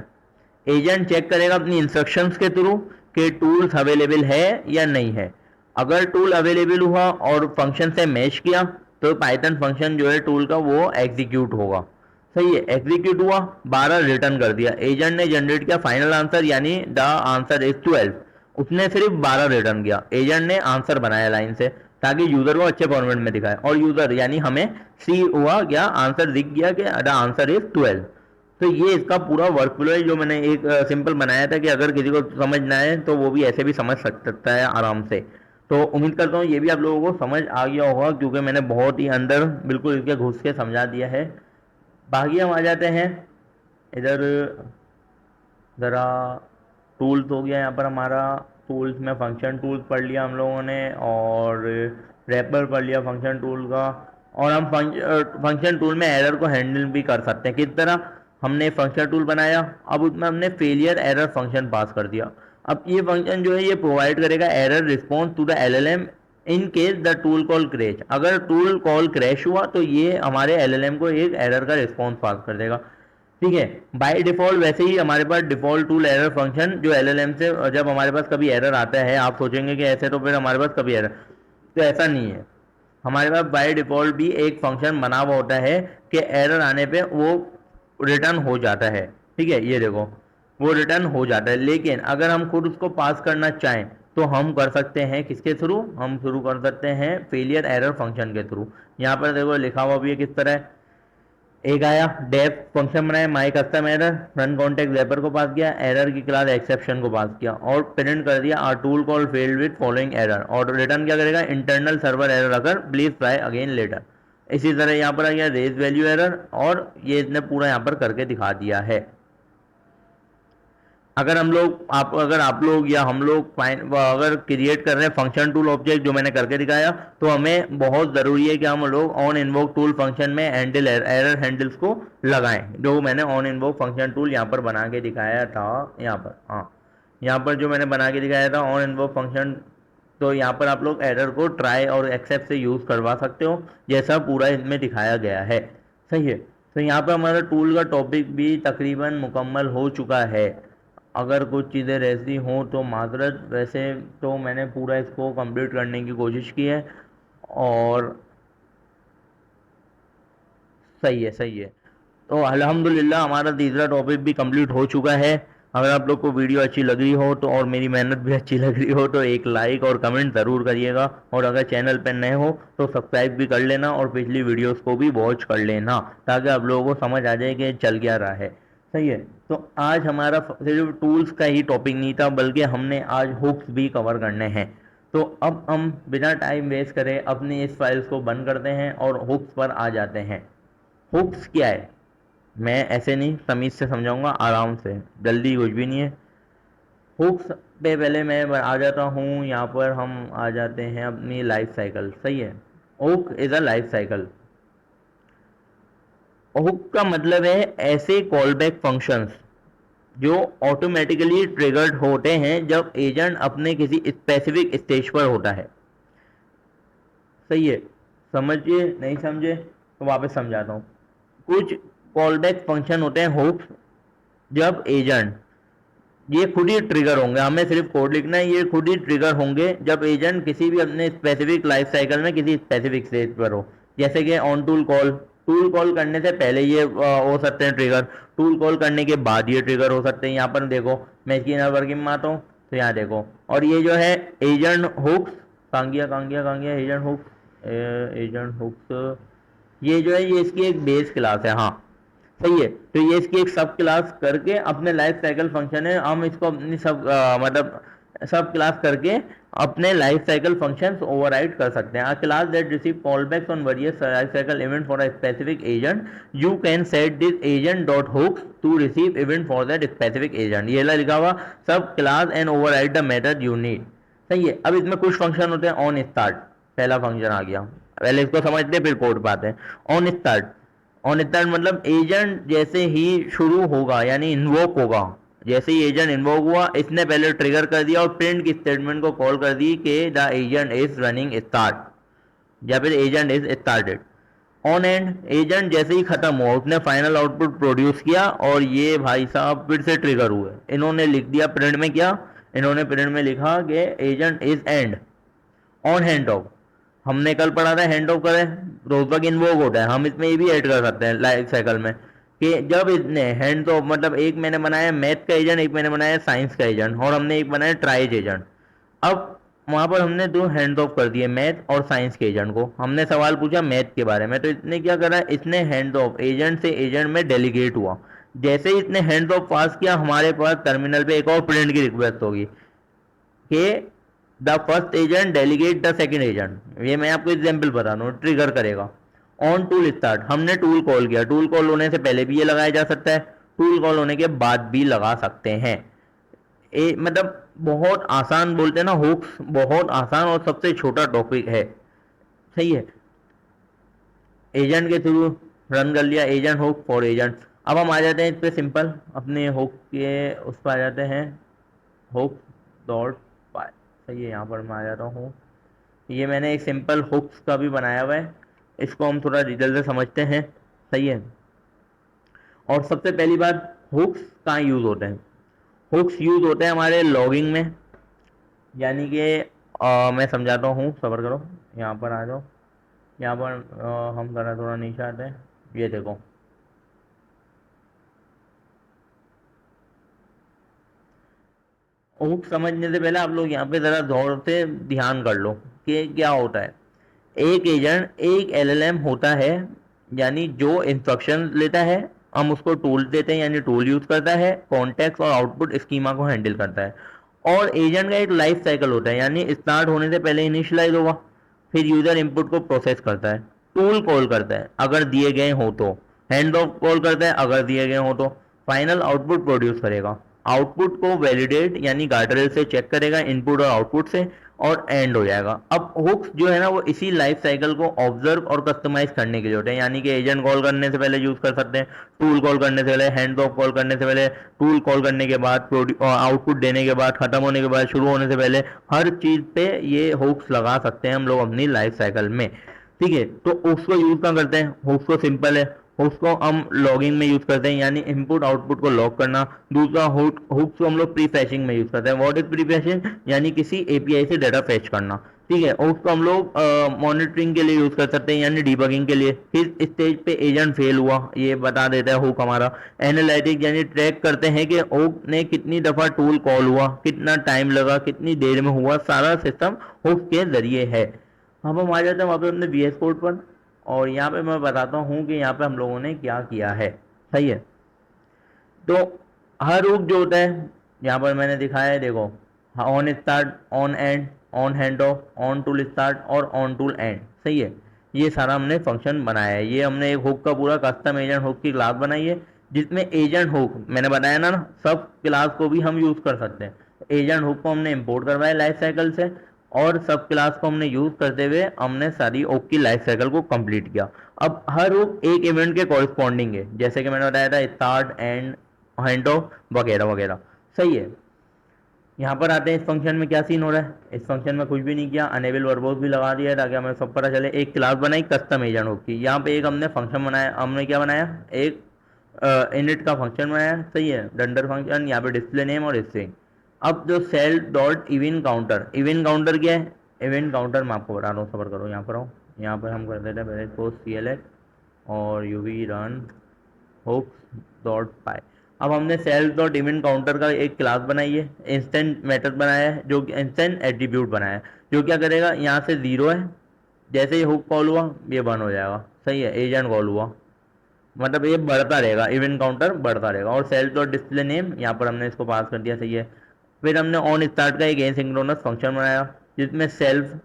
एजेंट चेक करेगा अपनी इंस्ट्रक्शंस के थ्रू कि टूल्स अवेलेबल है या नहीं है। अगर टूल अवेलेबल हुआ और फंक्शन से मैच किया तो पाइथन फंक्शन जो है टूल का वो एग्जीक्यूट होगा, सही है। एग्जीक्यूट हुआ, 12 रिटर्न कर दिया। एजेंट ने जनरेट किया फाइनल आंसर, यानी द आंसर इज 12, उसने सिर्फ 12 रिटर्न किया। एजेंट ने आंसर बनाया लाइन से ताकि यूजर को अच्छे फॉर्मेट में दिखाए, और यूजर यानी हमें सी हुआ क्या, आंसर दिख गया कि द आंसर इज 12। तो ये इसका पूरा वर्क फ्लो है जो मैंने एक सिंपल बनाया था कि अगर किसी को समझना है तो वो भी ऐसे भी समझ सकता है आराम से। तो उम्मीद करता हूँ ये भी आप लोगों को समझ आ गया होगा, क्योंकि मैंने बहुत ही अंदर बिल्कुल इसके घुस के समझा दिया है। बाकी हम आ जाते हैं इधर ज़रा। टूल्स हो गया यहाँ पर हमारा। टूल्स में फंक्शन टूल्स पढ़ लिया हम लोगों ने, और रैपर पढ़ लिया फंक्शन टूल का। और हम फंक्शन टूल में एरर को हैंडल भी कर सकते हैं। किस तरह, हमने फंक्शन टूल बनाया, अब उसमें हमने फेलियर एरर फंक्शन पास कर दिया। अब ये फंक्शन जो है ये प्रोवाइड करेगा error response to the LLM in case the tool call crash. अगर टूल कॉल क्रैश हुआ तो ये हमारे एलएलएम को एक एरर का रिस्पॉन्स पास कर देगा, ठीक है। बाय डिफॉल्ट वैसे ही हमारे पास डिफॉल्ट टूल एरर फंक्शन जो एलएलएम से, जब हमारे पास कभी एरर आता है, आप सोचेंगे कि ऐसे तो फिर हमारे पास कभी एरर, तो ऐसा नहीं है। हमारे पास बाय डिफॉल्ट भी एक फंक्शन बना हुआ होता है कि एरर आने पे वो रिटर्न हो जाता है, ठीक है। ये देखो वो रिटर्न हो जाता है, लेकिन अगर हम खुद उसको पास करना चाहें तो हम कर सकते हैं किसके थ्रू, हम शुरू कर सकते हैं फेलियर एरर फंक्शन के थ्रू। यहाँ पर देखो लिखा हुआ भी है किस तरह है। एक आया डेफ फंक्शन बनाया, my custom error, run context wrapper को पास किया, एरर की क्लास एक्सेप्शन को पास किया, और प्रिंट कर दिया our tool call failed with following error. और रिटर्न क्या करेगा, इंटरनल सर्वर एरर अगर, प्लीज ट्राई अगेन लेटर। इसी तरह यहाँ पर आ गया रेज वैल्यू एरर, और ये इसने पूरा यहाँ पर करके दिखा दिया है। अगर आप लोग या हम लोग अगर क्रिएट कर रहे हैं फंक्शन टूल ऑब्जेक्ट जो मैंने करके दिखाया, तो हमें बहुत ज़रूरी है कि हम लोग ऑन इन्वोक टूल फंक्शन में हैंडल एरर हैंडल्स को लगाएं, जो मैंने ऑन इन्वोक फंक्शन टूल यहाँ पर बना के दिखाया था। यहाँ पर, हाँ, यहाँ पर जो मैंने बना के दिखाया था ऑन इन्वोक फंक्शन, तो यहाँ पर आप लोग एरर को ट्राई और एक्सेप्ट से यूज़ करवा सकते हो, जैसा पूरा इसमें दिखाया गया है, सही है। तो यहाँ पर हमारा टूल का टॉपिक भी तकरीबन मुकम्मल हो चुका है। अगर कुछ चीज़ें रहती हों तो माजरत, वैसे तो मैंने पूरा इसको कंप्लीट करने की कोशिश की है, और सही है, सही है। तो अल्हम्दुलिल्लाह हमारा तीसरा टॉपिक भी कंप्लीट हो चुका है। अगर आप लोग को वीडियो अच्छी लग रही हो तो और मेरी मेहनत भी अच्छी लग रही हो तो एक लाइक और कमेंट ज़रूर करिएगा, और अगर चैनल पर नए हो तो सब्सक्राइब भी कर लेना और पिछली वीडियोस को भी वॉच कर लेना, ताकि आप लोगों को समझ आ जाए कि चल क्या रहा है। सही है। तो आज हमारा सिर्फ टूल्स का ही टॉपिक नहीं था, बल्कि हमने आज हुक्स भी कवर करने हैं। तो अब हम बिना टाइम वेस्ट करे अपनी इस फाइल्स को बंद करते हैं और हुक्स पर आ जाते हैं। हुक्स क्या है, मैं ऐसे नहीं तमीज से समझाऊंगा, आराम से, जल्दी कुछ भी नहीं है। हुक्स पे पहले मैं आ जाता हूँ, यहाँ पर हम आ जाते हैं अपनी लाइफ साइकिल। सही है। Hook is a life cycle. Hook का मतलब है ऐसे कॉल बैक फंक्शंस जो ऑटोमेटिकली ट्रिगर्ड होते हैं जब एजेंट अपने किसी स्पेसिफिक स्टेज पर होता है। सही है। समझिए, नहीं समझे तो वापस समझाता हूँ। कुछ कॉल बैक फंक्शन होते हैं हुक्स, जब एजेंट, ये खुद ही ट्रिगर होंगे, हमें सिर्फ कोड लिखना है, ये खुद ही ट्रिगर होंगे जब एजेंट किसी भी अपने स्पेसिफिक लाइफ साइकिल में किसी स्पेसिफिक स्टेज पर हो। जैसे कि on tool call, tool call करने से पहले ये हो सकते हैं ट्रिगर, टूल कॉल करने के बाद ये ट्रिगर हो सकते हैं। यहाँ पर देखो, मैं इसकी इनर वर्किंग में आता हूँ तो यहाँ देखो, और ये जो है एजेंट हुक्स, कांगिया कांगिया कांगिया एजेंट हुक्स, एजेंट हुक्स, ये जो है ये इसकी एक बेस क्लास है। हाँ, सही है। तो ये इसकी एक सब क्लास करके अपने लाइफ साइकिल फंक्शन है, हम इसको अपनी सब मतलब सब क्लास करके अपने लाइफ साइकिल फंक्शंस ओवरराइड कर सकते हैं। A class that receive callbacks on various life cycle event for a specific agent, you can set this agent dot hooks to receive event for that specific agent. ये लिखा हुआ सब class and override the method you need. सही है। अब इसमें कुछ function होते हैं। ऑन स्टार्ट पहला फंक्शन आ गया, पहले इसको समझते हैं फिर कोड पाते हैं। ऑन स्टार्ट, ऑन स्टार्ट मतलब एजेंट जैसे ही शुरू होगा यानी इन्वोक होगा, जैसे ही एजेंट इन्वोक हुआ इसने पहले ट्रिगर कर दिया और प्रिंट की स्टेटमेंट को कॉल कर दी कि the agent is running start या फिर agent is started. On and, agent जैसे ही खत्म हुआ उसने फाइनल आउटपुट प्रोड्यूस किया और ये भाई साहब फिर से ट्रिगर हुए। इन्होंने लिख दिया प्रिंट में, क्या इन्होंने प्रिंट में लिखा कि agent is and. On hand of, हमने कल पढ़ा था हैंड ऑफ करें रोजबग इन्वोक होता है, हम इसमें ये भी ऐड कर सकते हैं लाइफ साइकिल में कि जब इसने हैंड ऑफ, मतलब एक मैंने बनाया मैथ का एजेंट, एक मैंने बनाया साइंस का एजेंट, और हमने एक बनाया ट्राइज एजेंट। अब वहां पर हमने दो हैंड ऑफ कर दिए मैथ और साइंस के एजेंट को, हमने सवाल पूछा मैथ के बारे में, तो इसने क्या करा, इसने हैंड ऑफ एजेंट से एजेंट में डेलीगेट हुआ। जैसे ही इसने हैंड ऑफ पास किया हमारे पास टर्मिनल पे एक और प्रिंट की रिक्वेस्ट होगी कि the first agent delegate the second agent. ये मैं आपको एग्जाम्पल बता रहा हूँ, ट्रिगर करेगा। ऑन टूल स्टार्ट, हमने टूल कॉल किया, टूल कॉल होने से पहले भी ये लगाया जा सकता है, टूल कॉल होने के बाद भी लगा सकते हैं। मतलब बहुत आसान, बोलते हैं ना हुक्स बहुत आसान और सबसे छोटा टॉपिक है। सही है। एजेंट के थ्रू रन कर लिया, एजेंट हुक फॉर एजेंट। अब हम आ जाते हैं इस पे सिंपल अपने हुक के उस पर आ जाते हैं, हुक डॉट पाई। सही है। यहाँ पर मैं आ जाता हूँ, ये मैंने एक सिंपल हुक्स का भी बनाया हुआ है, इसको हम थोड़ा डिटेल से समझते हैं। सही है। और सबसे पहली बात, हुक्स कहाँ यूज़ होते हैं। हुक्स यूज़ होते हैं हमारे लॉगिंग में, यानी कि मैं समझाता हूँ, सब्र करो, यहाँ पर आ जाओ। यहाँ पर हम ज़रा थोड़ा नीचे आते हैं, ये देखो, हुक समझने से पहले आप लोग यहाँ पे ज़रा गौर से ध्यान कर लो कि क्या होता है। एक एजेंट एक एलएलएम होता है, यानी जो इंस्ट्रक्शन लेता है, हम उसको टूल देते हैं यानी टूल यूज करता है, कॉन्टेक्स्ट और आउटपुट स्कीमा को हैंडल करता है। और एजेंट का एक लाइफ साइकिल होता है, यानी स्टार्ट होने से पहले इनिशियलाइज होगा, फिर यूजर इनपुट को प्रोसेस करता है, टूल कॉल करता है अगर दिए गए हो तो, हैंड ऑफ कॉल करता है अगर दिए गए हो तो, फाइनल आउटपुट प्रोड्यूस करेगा, आउटपुट को वैलिडेट यानी गार्डरेल से चेक करेगा इनपुट और आउटपुट से, और एंड हो जाएगा। अब हुक्स जो है ना वो इसी लाइफ साइकिल को ऑब्जर्व और कस्टमाइज करने के लिए होते हैं, यानी कि एजेंट कॉल करने से पहले यूज कर सकते हैं, टूल कॉल करने से पहले, हैंड ऑफ कॉल करने से पहले, टूल कॉल करने के बाद, आउटपुट देने के बाद, खत्म होने के बाद, शुरू होने से पहले, हर चीज पे ये हुक्स लगा सकते हैं हम लोग अपनी लाइफ साइकिल में। ठीक है। तो उसको यूज कहाँ करते हैं, हुक्स को सिंपल है, उसको हम लॉगिंग में यूज करते हैं यानी इनपुट आउटपुट को लॉग करना। दूसरा हुक्स को हम लोग प्री फैचिंग में यूज करते हैं। व्हाट इज प्री फैचिंग, यानी किसी एपीआई से डाटा फैच करना। ठीक है, और उसको हम लोग मॉनिटरिंग के लिए यूज कर सकते हैं, यानी डीबगिंग के लिए। किस स्टेज पे एजेंट फेल हुआ ये बता देता है हुक हमारा। एनालिटिक यानी ट्रैक करते हैं कि हुक ने कितनी दफा टूल कॉल हुआ, कितना टाइम लगा, कितनी देर में हुआ, सारा सिस्टम हुक के जरिए है। अब हम आ जाते हैं वहाँ पे अपने VS कोड पर, और यहाँ पे मैं बताता हूँ कि यहाँ पे हम लोगों ने क्या किया है। सही है, तो हर हुक जो होता है यहाँ पर मैंने दिखाया है, देखो, on start, on and, on hand of, on tool start और ऑन टूल एंड। सही है, ये सारा हमने फंक्शन बनाया है। ये हमने एक हुक का पूरा कस्टम एजेंट हुक की क्लास बनाई है, जिसमें एजेंट हुक मैंने बताया ना, सब क्लास को भी हम यूज कर सकते हैं। एजेंट हुक को हमने इंपोर्ट करवाया लाइफ साइकिल से, और सब क्लास को हमने यूज करते हुए हमने सारी हुक की लाइफ साइकिल को कंप्लीट किया। अब हर हुक एक इवेंट के कॉरिस्पॉन्डिंग है, जैसे कि मैंने बताया था स्टार्ट, एंड, हैंड ऑफ वगैरह वगैरह। सही है, यहाँ पर आते हैं इस फंक्शन में क्या सीन हो रहा है। इस फंक्शन में कुछ भी नहीं किया, अनेबल वर्बोस भी लगा दिया है ताकि हमें सब पता चले। एक क्लास बनाई कस्टम एजेंट हुक की, यहाँ पे एक हमने फंक्शन बनाया। हमने क्या बनाया, एक इनिट का फंक्शन बनाया। सही है, डंडर फंक्शन, यहाँ पे डिस्प्ले नेम और स्ट्रिंग। अब जो self dot event counter, event counter क्या है, इवेंट काउंटर मैं आपको बता रहा हूँ, सबर करो, यहाँ पर आओ। यहाँ पर हम कर देते हैं पहले को CLX और UV रन हुक्स डॉट पाई। अब हमने सेल्फ डॉट इवेंट काउंटर का एक क्लास बनाई है, इंस्टेंट मेथड बनाया है, जो इंस्टेंट एट्रीब्यूट बनाया है, जो क्या करेगा, यहाँ से 0 है, जैसे ही हुक कॉल हुआ ये बंद हो जाएगा। सही है, एजेंट कॉल हुआ मतलब ये बढ़ता रहेगा, इवेंट काउंटर बढ़ता रहेगा। और सेल्फ डॉट डिस्प्ले नेम, यहाँ पर हमने इसको पास कर दिया। सही है, फिर हमने ऑन स्टार्ट का एक एसिंक्रोनस फंक्शन बनाया, जिसमें सेल्फ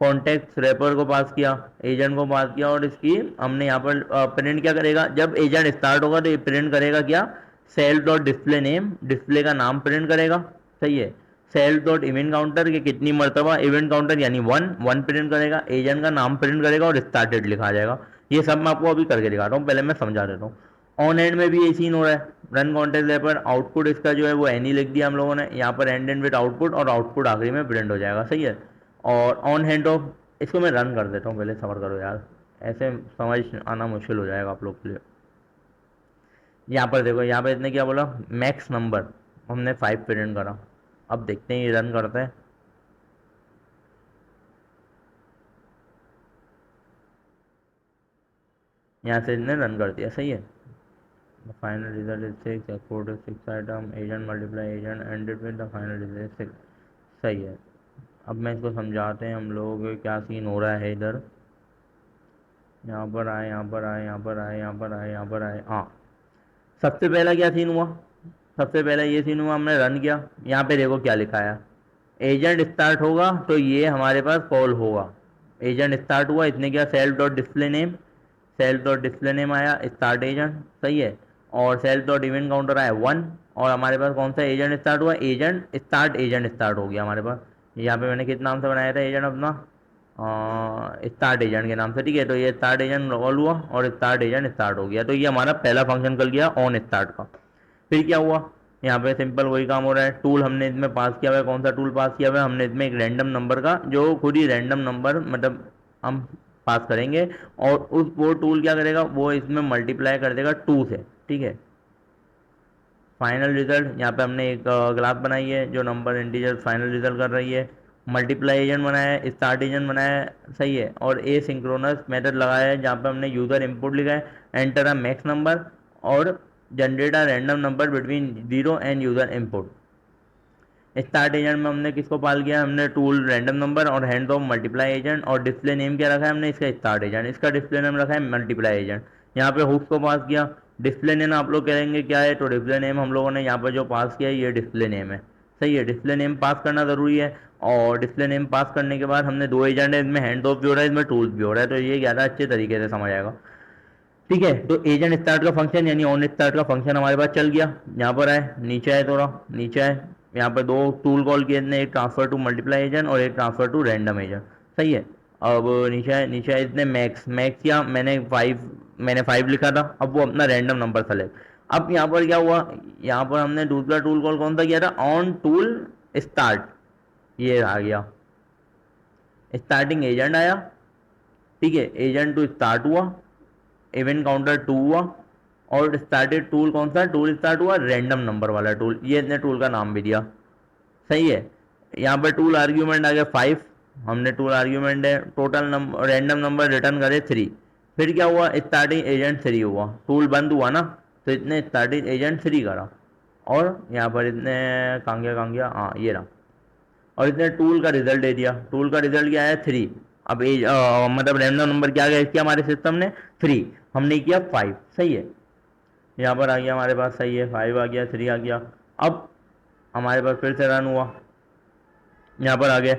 कॉन्टेक्ट रैपर को पास किया, एजेंट को पास किया, और इसकी हमने यहाँ पर प्रिंट क्या करेगा, जब एजेंट स्टार्ट होगा तो ये प्रिंट करेगा क्या, self dot display name, display का नाम प्रिंट करेगा। सही है, सेल्फ डॉट इवेंट काउंटर के कितनी मरतबा, इवेंट काउंटर यानी 1 प्रिंट करेगा, एजेंट का नाम प्रिंट करेगा और स्टार्टेड लिखा आ जाएगा। ये सब मैं आपको अभी करके दिखाता हूँ, पहले मैं समझा देता हूँ। ऑन एंड में भी यही सीन हो रहा है, रन कॉन्टेक्ट रैपर, आउटपुट इसका जो है वो एनी लिख दिया हम लोगों ने, यहाँ पर एंड एंड विद आउटपुट, और आउटपुट आखिरी में प्रिंट हो जाएगा। सही है, और ऑन हैंड ऑफ, इसको मैं रन कर देता हूँ, पहले सबर करो यार, ऐसे समझ आना मुश्किल हो जाएगा आप लोग के लिए। यहाँ पर देखो, यहाँ पर इसने क्या बोला, मैक्स नंबर, हमने 5 प्रिंट करा। अब देखते हैं ये रन करता है। यहाँ से इसने रन कर दिया। सही है, final result is 6, export 6 item, agent multiply agent ended with the final result 6। सही है, अब मैं इसको समझाते हैं हम लोग क्या सीन हो रहा है इधर। यहाँ पर आए, यहाँ पर आए, यहाँ पर आए, यहाँ पर आए, यहाँ पर आए, हाँ। सबसे पहला क्या सीन हुआ, सबसे पहला ये सीन हुआ, हमने रन किया। यहाँ पे देखो क्या लिखा है, एजेंट स्टार्ट होगा तो ये हमारे पास कॉल होगा। एजेंट स्टार्ट हुआ, इसने क्या, self dot display name, self dot display name आया, स्टार्ट एजेंट। सही है, और सेल्फ डॉट इवेंट काउंटर आया 1, और हमारे पास कौन सा एजेंट स्टार्ट हुआ, एजेंट स्टार्ट, एजेंट स्टार्ट हो गया हमारे पास। यहाँ पे मैंने किस नाम से बनाया था एजेंट अपना, स्टार्ट एजेंट के नाम से। ठीक है, तो ये स्टार्ट एजेंट कॉल हुआ और स्टार्ट एजेंट स्टार्ट हो गया, तो ये हमारा पहला फंक्शन कर गया ऑन स्टार्ट का। फिर क्या हुआ, यहाँ पे सिंपल वही काम हो रहा है। टूल हमने इसमें पास किया हुआ है, कौन सा टूल पास किया हुआ है, हमने इसमें एक रैंडम नंबर का, जो खुद ही रैंडम नंबर मतलब हम पास करेंगे, और उस वो टूल क्या करेगा, वो इसमें मल्टीप्लाई कर देगा 2 से। ठीक है, फाइनल रिजल्ट, यहाँ पे हमने एक क्लास बनाई है जो नंबर इंटीजर फाइनल रिजल्ट कर रही है। मल्टीप्लाई एजेंट बनाया है, स्टार्ट एजेंट बनाया है। सही है, और ए सिंक्रोनस मेथड लगाया है, जहाँ पे हमने यूजर इनपुट लिखा है, एंटर अ मैक्स नंबर, और generate a random number between 0 and user input. Start agent में हमने किसको पाल किया, हमने टूल रैंडम नंबर और हैंड ऑफ मल्टीप्लाई एजेंट, और डिस्प्ले नेम क्या रखा है हमने, इसका स्टार्ट एजेंट, इसका डिस्प्ले नेम रखा है मल्टीप्लाई एजेंट। यहाँ पे हुक्स को पास किया। डिस्प्ले नेम आप लोग कहेंगे क्या है, तो डिस्प्ले नेम हम लोगों ने यहाँ पर जो पास किया है ये डिस्प्ले नेम है। सही है, डिस्प्ले नेम पास करना जरूरी है, और डिस्प्ले नेम पास करने के बाद हमने 2 एजेंट है, इसमें हैंड ऑफ भी हो रहा है, इसमें टूल्स भी हो रहा है, तो ये ज़्यादा अच्छे तरीके से समझ आएगा। ठीक है, तो एजेंट स्टार्ट का फंक्शन यानी ऑन स्टार्ट का फंक्शन हमारे पास चल गया। यहाँ पर आए, नीचे आए, थोड़ा नीचे आए, यहाँ पर 2 टूल कॉल किए इसने, एक ट्रांसफर टू मल्टीप्लाई एजेंट और एक ट्रांसफर टू रैंडम एजेंट। सही है, अब नीचे आए, नीचे आए, इसने मैक्स मैक्स किया, मैंने 5 लिखा था, अब वो अपना रैंडम नंबर सेलेक्ट। अब यहाँ पर क्या हुआ, यहाँ पर हमने दूसरा टूल कॉल कौन सा किया था, ऑन टूल स्टार्ट, ये आ गया, स्टार्टिंग एजेंट आया। ठीक है, एजेंट टू स्टार्ट हुआ, इवेंट काउंटर 2 हुआ, और स्टार्टेड टूल कौन सा टूल स्टार्ट हुआ, रैंडम नंबर वाला टूल, ये इसने टूल का नाम भी दिया। सही है, यहाँ पर टूल आर्ग्यूमेंट आ गया 5, हमने टूल आर्ग्यूमेंट है, total number random number return करे 3। फिर क्या हुआ, स्टार्टिंग एजेंट 3 हुआ, टूल बंद हुआ ना, तो इतने स्टार्टिंग एजेंट 3 करा, और यहाँ पर इतने कहाँ गया, हाँ ये रहा, और इतने टूल का रिजल्ट दे दिया। टूल का रिजल्ट क्या है 3। अब मतलब रैंडम नंबर क्या गया किया हमारे सिस्टम ने 3, हमने किया 5, सही है। यहाँ पर आ गया हमारे पास, सही है, 5 आ गया, 3 आ गया। अब हमारे पास फिर से रन हुआ, यहाँ पर आ गया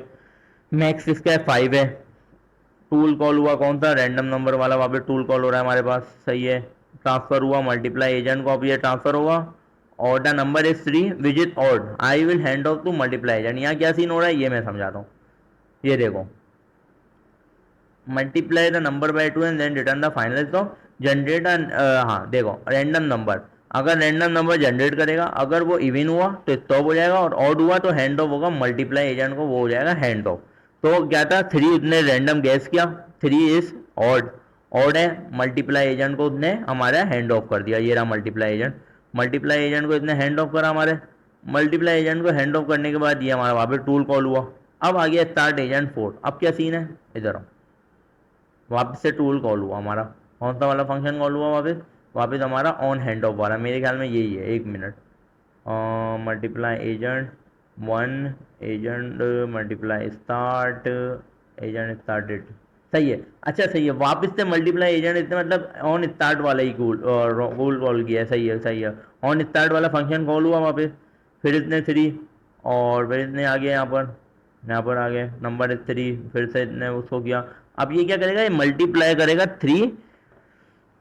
मैक्स इसका है 5 है। टूल कॉल हुआ कौन सा, रैंडम नंबर वाला, वहाँ पे टूल कॉल हो रहा है हमारे पास, सही है। ट्रांसफर हुआ मल्टीप्लाई एजेंट को, अब ये ट्रांसफर होगा, और the number is 3 visit odd, I will hand of to multiply agent. यहाँ क्या सीन हो रहा है ये मैं समझाता हूँ, ये देखो, multiply the number by 2 and then return the final of generate, हाँ देखो रैंडम नंबर, अगर रैंडम नंबर जनरेट करेगा, अगर वो इवन हुआ तो स्टॉप हो जाएगा, और ऑड हुआ तो हैंड ऑफ होगा मल्टीप्लाई एजेंट को, वो हो जाएगा हैंड ऑफ। तो क्या था, 3 उसने रैंडम गैस किया, 3 इज ऑड, ऑड है, मल्टीप्लाई एजेंट को उसने हमारा हैंड ऑफ कर दिया, ये रहा मल्टीप्लाई एजेंट। मल्टीप्लाई एजेंट को इसने हैंड ऑफ करा हमारे, मल्टीप्लाई एजेंट को हैंड ऑफ करने के बाद ये हमारा वहाँ पे टूल कॉल हुआ। अब आ गया स्टार्ट एजेंट 4, अब क्या सीन है, इधर आओ, वापस से टूल कॉल हुआ हमारा, कौन सा वाला फंक्शन कॉल हुआ वापस, वापस हमारा ऑन हैंड ऑफ वाला, मेरे ख्याल में यही है, एक minute, multiply agent 1, agent multiply start, agent started, सही है, अच्छा सही है, वापस से मल्टीप्लाई एजेंट इसने मतलब ऑन स्टार्ट वाला ही कॉल कॉल किया है, सही है सही है, ऑन स्टार्ट वाला फंक्शन कॉल हुआ वापस, फिर इसने 3, और फिर इसने आ गया यहाँ पर आ गए नंबर 3, फिर से इसने उसको किया। अब ये क्या करेगा, ये मल्टीप्लाई करेगा 3,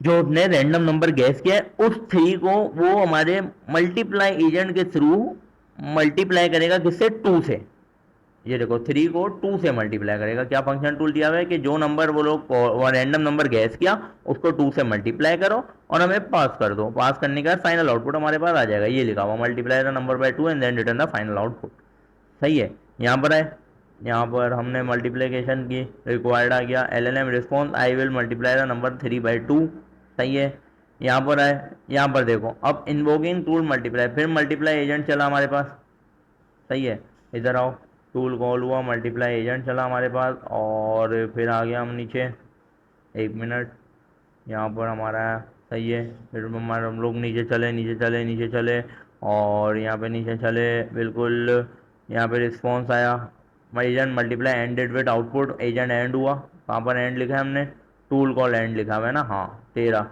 जो उसने रैंडम नंबर गैस किया है उस 3 को वो हमारे मल्टीप्लाई एजेंट के थ्रू मल्टीप्लाई करेगा, किससे, 2 से। ये देखो 3 को 2 से मल्टीप्लाई करेगा, क्या फंक्शन टूल दिया हुआ है कि जो नंबर वो लोग रैंडम नंबर गैस किया उसको 2 से मल्टीप्लाई करो और हमें पास कर दो, पास करने के बाद फाइनल आउटपुट हमारे पास आ जाएगा, ये लिखा हुआ multiply the number by 2 and then return the final output, सही है। यहाँ पर है, यहाँ पर हमने मल्टीप्लिकेशन की, रिक्वायर्ड आ गया LLM response, I will multiply the number 3/2, सही है। यहाँ पर है, यहाँ पर देखो अब इन्वोकिंग टूल मल्टीप्लाई, फिर मल्टीप्लाई एजेंट चला हमारे पास, सही है, इधर आओ, टूल कॉल हुआ, मल्टीप्लाई एजेंट चला हमारे पास, और फिर आ गया हम नीचे, एक मिनट, यहाँ पर हमारा सही है, फिर हमारे हम लोग नीचे चले नीचे चले नीचे चले, और यहाँ पे नीचे चले बिल्कुल, यहाँ पे रिस्पॉन्स आया, agent multiply ended with output, agent and हुआ, कहाँ पर एंड लिखा है हमने, टूल कॉल एंड लिखा हुआ है ना, हाँ 13,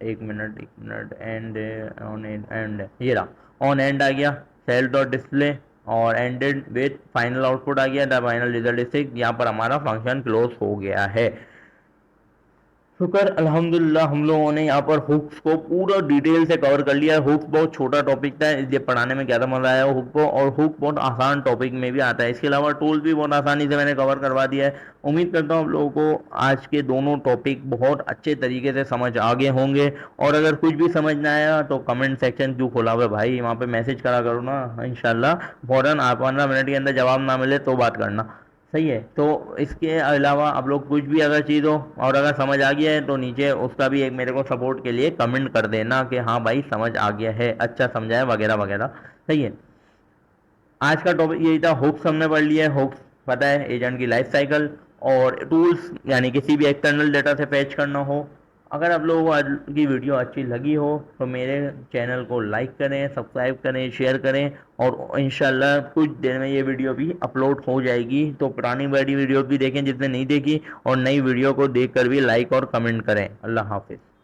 एक मिनट एंड, ऑन एंड, ये रहा ऑन एंड आ गया, सेल डॉट डिस्प्ले, और एंडेड विथ फाइनल आउटपुट आ गया, द फाइनल रिजल्ट इज 6, यहाँ पर हमारा फंक्शन क्लोज हो गया है। शुक्र अल्हम्दुलिल्लाह, हम लोगों ने यहाँ पर हुक्स को पूरा डिटेल से कवर कर लिया है। हुक्स बहुत छोटा टॉपिक था, इसलिए पढ़ाने में ज़्यादा मजा आया हुक को, और हुक बहुत आसान टॉपिक में भी आता है। इसके अलावा टूल भी बहुत आसानी से मैंने कवर करवा दिया है। उम्मीद करता हूँ आप लोगों को आज के दोनों टॉपिक बहुत अच्छे तरीके से समझ आ गए होंगे, और अगर कुछ भी समझ ना आया तो कमेंट सेक्शन क्यों खोला हुआ है भाई, वहाँ पे मैसेज करा करो ना, इंशाल्लाह फ़ौरन आप 15 मिनट के अंदर जवाब ना मिले तो बात करना, सही है। तो इसके अलावा आप लोग कुछ भी अगर चीज़ हो और अगर समझ आ गया है तो नीचे उसका भी एक मेरे को सपोर्ट के लिए कमेंट कर देना कि हाँ भाई समझ आ गया है, अच्छा समझा है, वगैरह वगैरह, सही है। आज का टॉपिक यही था, हुक्स हमने पढ़ लिया है, हुक्स पता है, एजेंट की लाइफ साइकिल, और टूल्स यानी किसी भी एक्सटर्नल डेटा से फैच करना हो। अगर आप लोगों को आज की वीडियो अच्छी लगी हो तो मेरे चैनल को लाइक करें, सब्सक्राइब करें, शेयर करें, और इंशाल्लाह कुछ देर में ये वीडियो भी अपलोड हो जाएगी, तो पुरानी बड़ी वीडियो भी देखें जिसने नहीं देखी, और नई वीडियो को देखकर भी लाइक और कमेंट करें। अल्लाह हाफिज़।